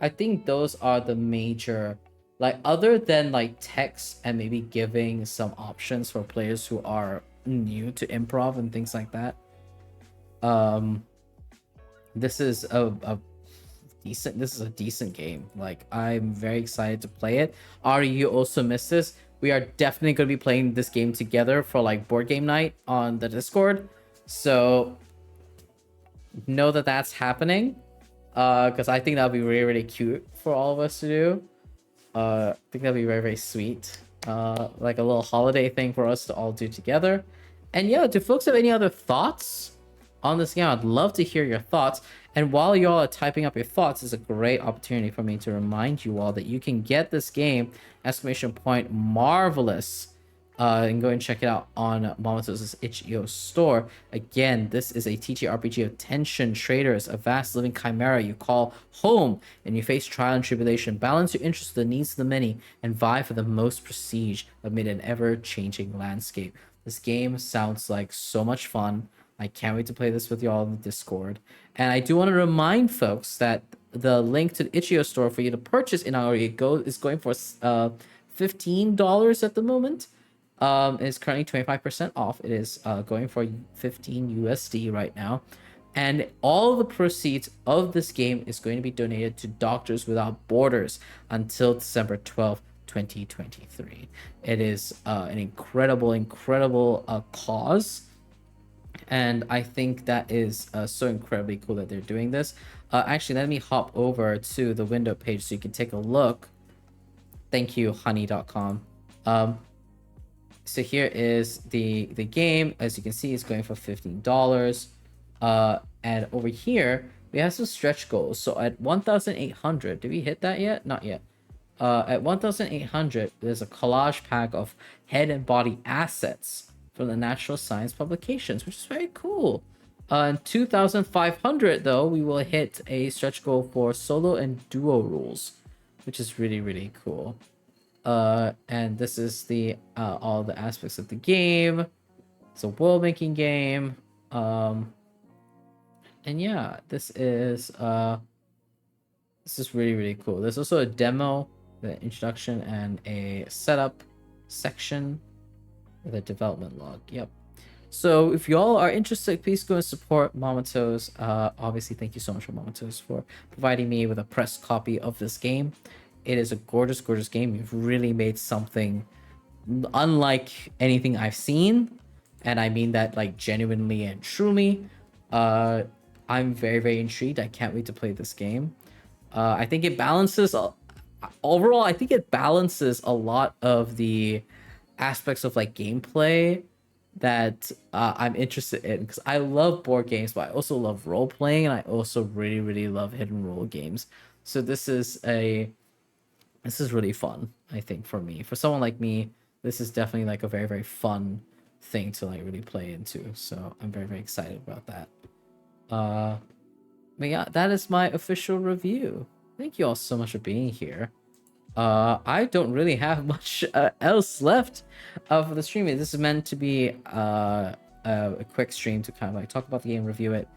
A: I think those are the major Like other than like text and maybe giving some options for players who are new to improv and things like that. This is a decent. This is a decent game. Like I'm very excited to play it. Ari, you also missed this. We are definitely going to be playing this game together for like board game night on the Discord. So know that that's happening. Because I think that'll be really really cute for all of us to do. I think that'd be very very sweet. Like a little holiday thing for us to all do together. And yeah, do folks have any other thoughts on this game? I'd love to hear your thoughts. And while y'all are typing up your thoughts, it's a great opportunity for me to remind you all that you can get this game, exclamation point Marvelous, and go and check it out on Momentous' itch.io store. Again, this is a ttrpg of tension traitors, a vast living chimera you call home, and you face trial and tribulation. Balance your interests with the needs of the many, and vie for the most prestige amid an ever-changing landscape. This game sounds like so much fun. I can't wait to play this with y'all in the Discord. And I do want to remind folks that the link to the itch.io store for you to purchase Inang-Uri is going for $15 at the moment. It's currently 25% off. It is going for 15 USD right now. And all the proceeds of this game is going to be donated to Doctors Without Borders until December 12th, 2023. It is an incredible cause. And I think that is so incredibly cool that they're doing this. Actually, let me hop over to the window page so you can take a look. Thank you, honey.com. So here is the game. As you can see, it's going for $15. And over here, we have some stretch goals. So at 1,800, did we hit that yet? Not yet. At 1,800, there's a collage pack of head and body assets from the Natural Science publications, which is very cool. In 2,500, though, we will hit a stretch goal for solo and duo rules, which is really, really cool. And this is the all the aspects of the game. It's a world making game. And yeah, this is really, really cool. There's also a demo, the introduction, and a setup section with a development log. Yep. So if y'all are interested, please go and support Momentous. Obviously, thank you so much for Momentous for providing me with a press copy of this game. It is a gorgeous, gorgeous game. You've really made something unlike anything I've seen. And I mean that like genuinely and truly. I'm very, very intrigued. I can't wait to play this game. I think it balances... overall, I think it balances a lot of the aspects of like gameplay that I'm interested in, because I love board games, but I also love role playing, and I also really really love hidden role games. So this is really fun. I think for me, for someone like me, this is definitely like a very very fun thing to like really play into. So I'm very very excited about that. But yeah, that is my official review. Thank you all so much for being here. I don't really have much else left for the stream. This is meant to be a quick stream to kind of like talk about the game, review it.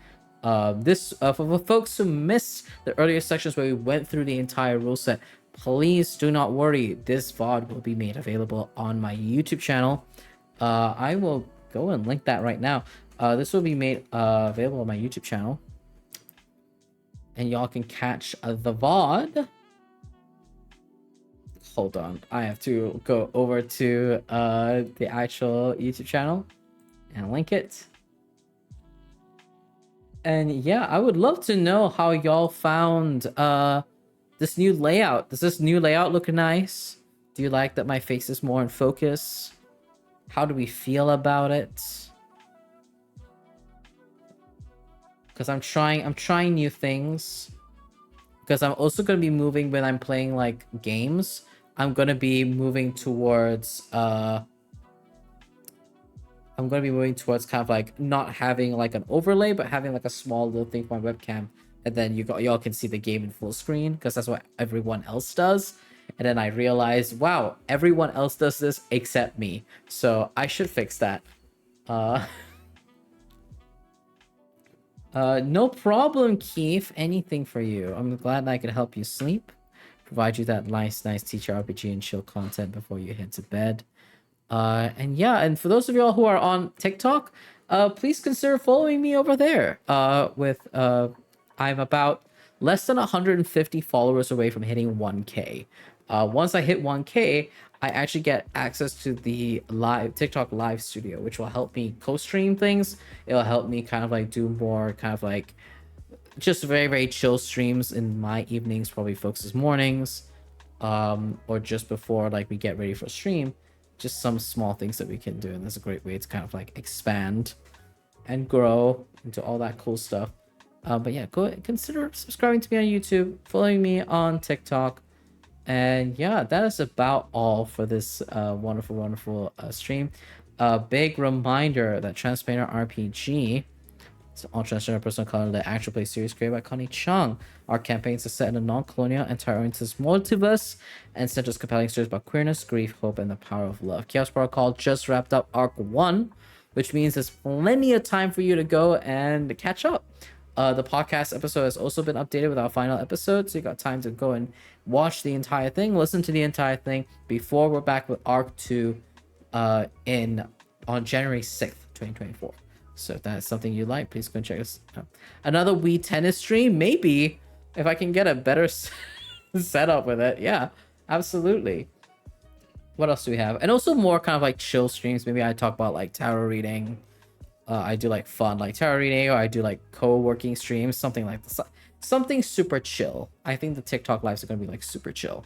A: This for folks who missed the earlier sections where we went through the entire rule set, please do not worry. This VOD will be made available on my YouTube channel. I will go and link that right now. This will be made available on my YouTube channel, and y'all can catch the VOD. Hold on, I have to go over to the actual YouTube channel and link it. And yeah, I would love to know how y'all found this new layout. Does this new layout look nice? Do you like that my face is more in focus? How do we feel about it? Because I'm trying new things. Because I'm also going to be moving when I'm playing like games. I'm going to be moving towards kind of like not having like an overlay, but having like a small little thing for my webcam, and then y'all can see the game in full screen, because that's what everyone else does. And then I realized, wow, everyone else does this except me, so I should fix that. No problem, Keith. Anything for you. I'm glad I could help you sleep. provide you that nice ttrpg and chill content before you head to bed. And yeah, and for those of y'all who are on TikTok, please consider following me over there. I'm about less than 150 followers away from hitting 1K. Once I hit 1K, I actually get access to the live TikTok live studio, which will help me co-stream things. It'll help me kind of like do more kind of like just very chill streams in my evenings, probably focuses mornings, or just before like we get ready for stream. Just some small things that we can do, and that's a great way to kind of like expand and grow into all that cool stuff. But yeah, go consider subscribing to me on YouTube, following me on TikTok, and yeah, that is about all for this wonderful stream. Big reminder that Transpainer RPG, it's an all-transgender personal color, the actual play series created by Connie Chung. Our campaigns are set in a non-colonial and terrorist multiverse and centers compelling stories about queerness, grief, hope, and the power of love. Chaos Protocol just wrapped up Arc 1, which means there's plenty of time for you to go and catch up. The podcast episode has also been updated with our final episode, so you got time to go and watch the entire thing, listen to the entire thing before we're back with Arc 2 on January 6th, 2024. So if that's something you like, please go and check us out. Another Wii Tennis stream, maybe, if I can get a better setup with it. Yeah, absolutely. What else do we have? And also more kind of like chill streams. Maybe I talk about like tarot reading. I do like fun like tarot reading, or I do like co-working streams, something like this. Something super chill. I think the TikTok lives are gonna be like super chill.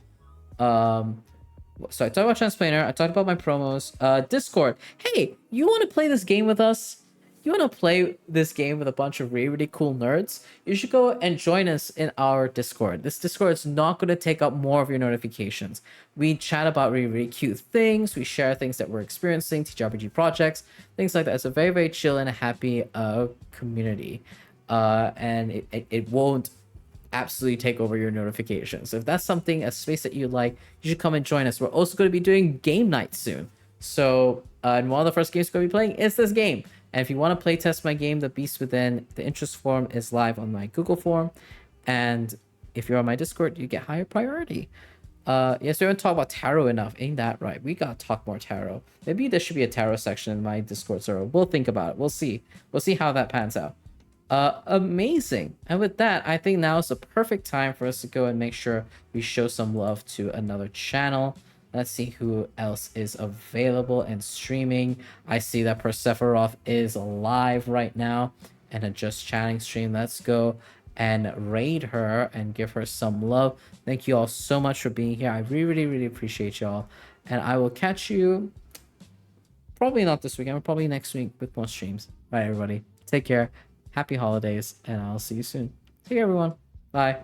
A: So I talked about Transplaner. I talked about my promos. Discord. Hey, you want to play this game with us? You want to play this game with a bunch of really cool nerds? You should go and join us in our Discord. This Discord is not going to take up more of your notifications. We chat about really cute things. We share things that we're experiencing, TTRPG projects, things like that. It's a very chill and happy community. And it won't absolutely take over your notifications. So if that's something, a space that you like, you should come and join us. We're also going to be doing game night soon. So and one of the first games we're going to be playing is this game. And if you want to play test my game, The Beast Within, the interest form is live on my Google form. And if you're on my Discord, you get higher priority. Yes, we haven't talked about tarot enough. Ain't that right? We gotta talk more tarot. Maybe there should be a tarot section in my Discord server. We'll think about it. We'll see. We'll see how that pans out. Amazing. And with that, I think now is the perfect time for us to go and make sure we show some love to another channel. Let's see who else is available and streaming. I see that Persephoroth is live right now and a Just Chatting stream. Let's go and raid her and give her some love. Thank you all so much for being here. I really appreciate y'all. And I will catch you probably not this weekend, but probably next week with more streams. Bye, everybody. Take care. Happy holidays, and I'll see you soon. Take care, everyone. Bye.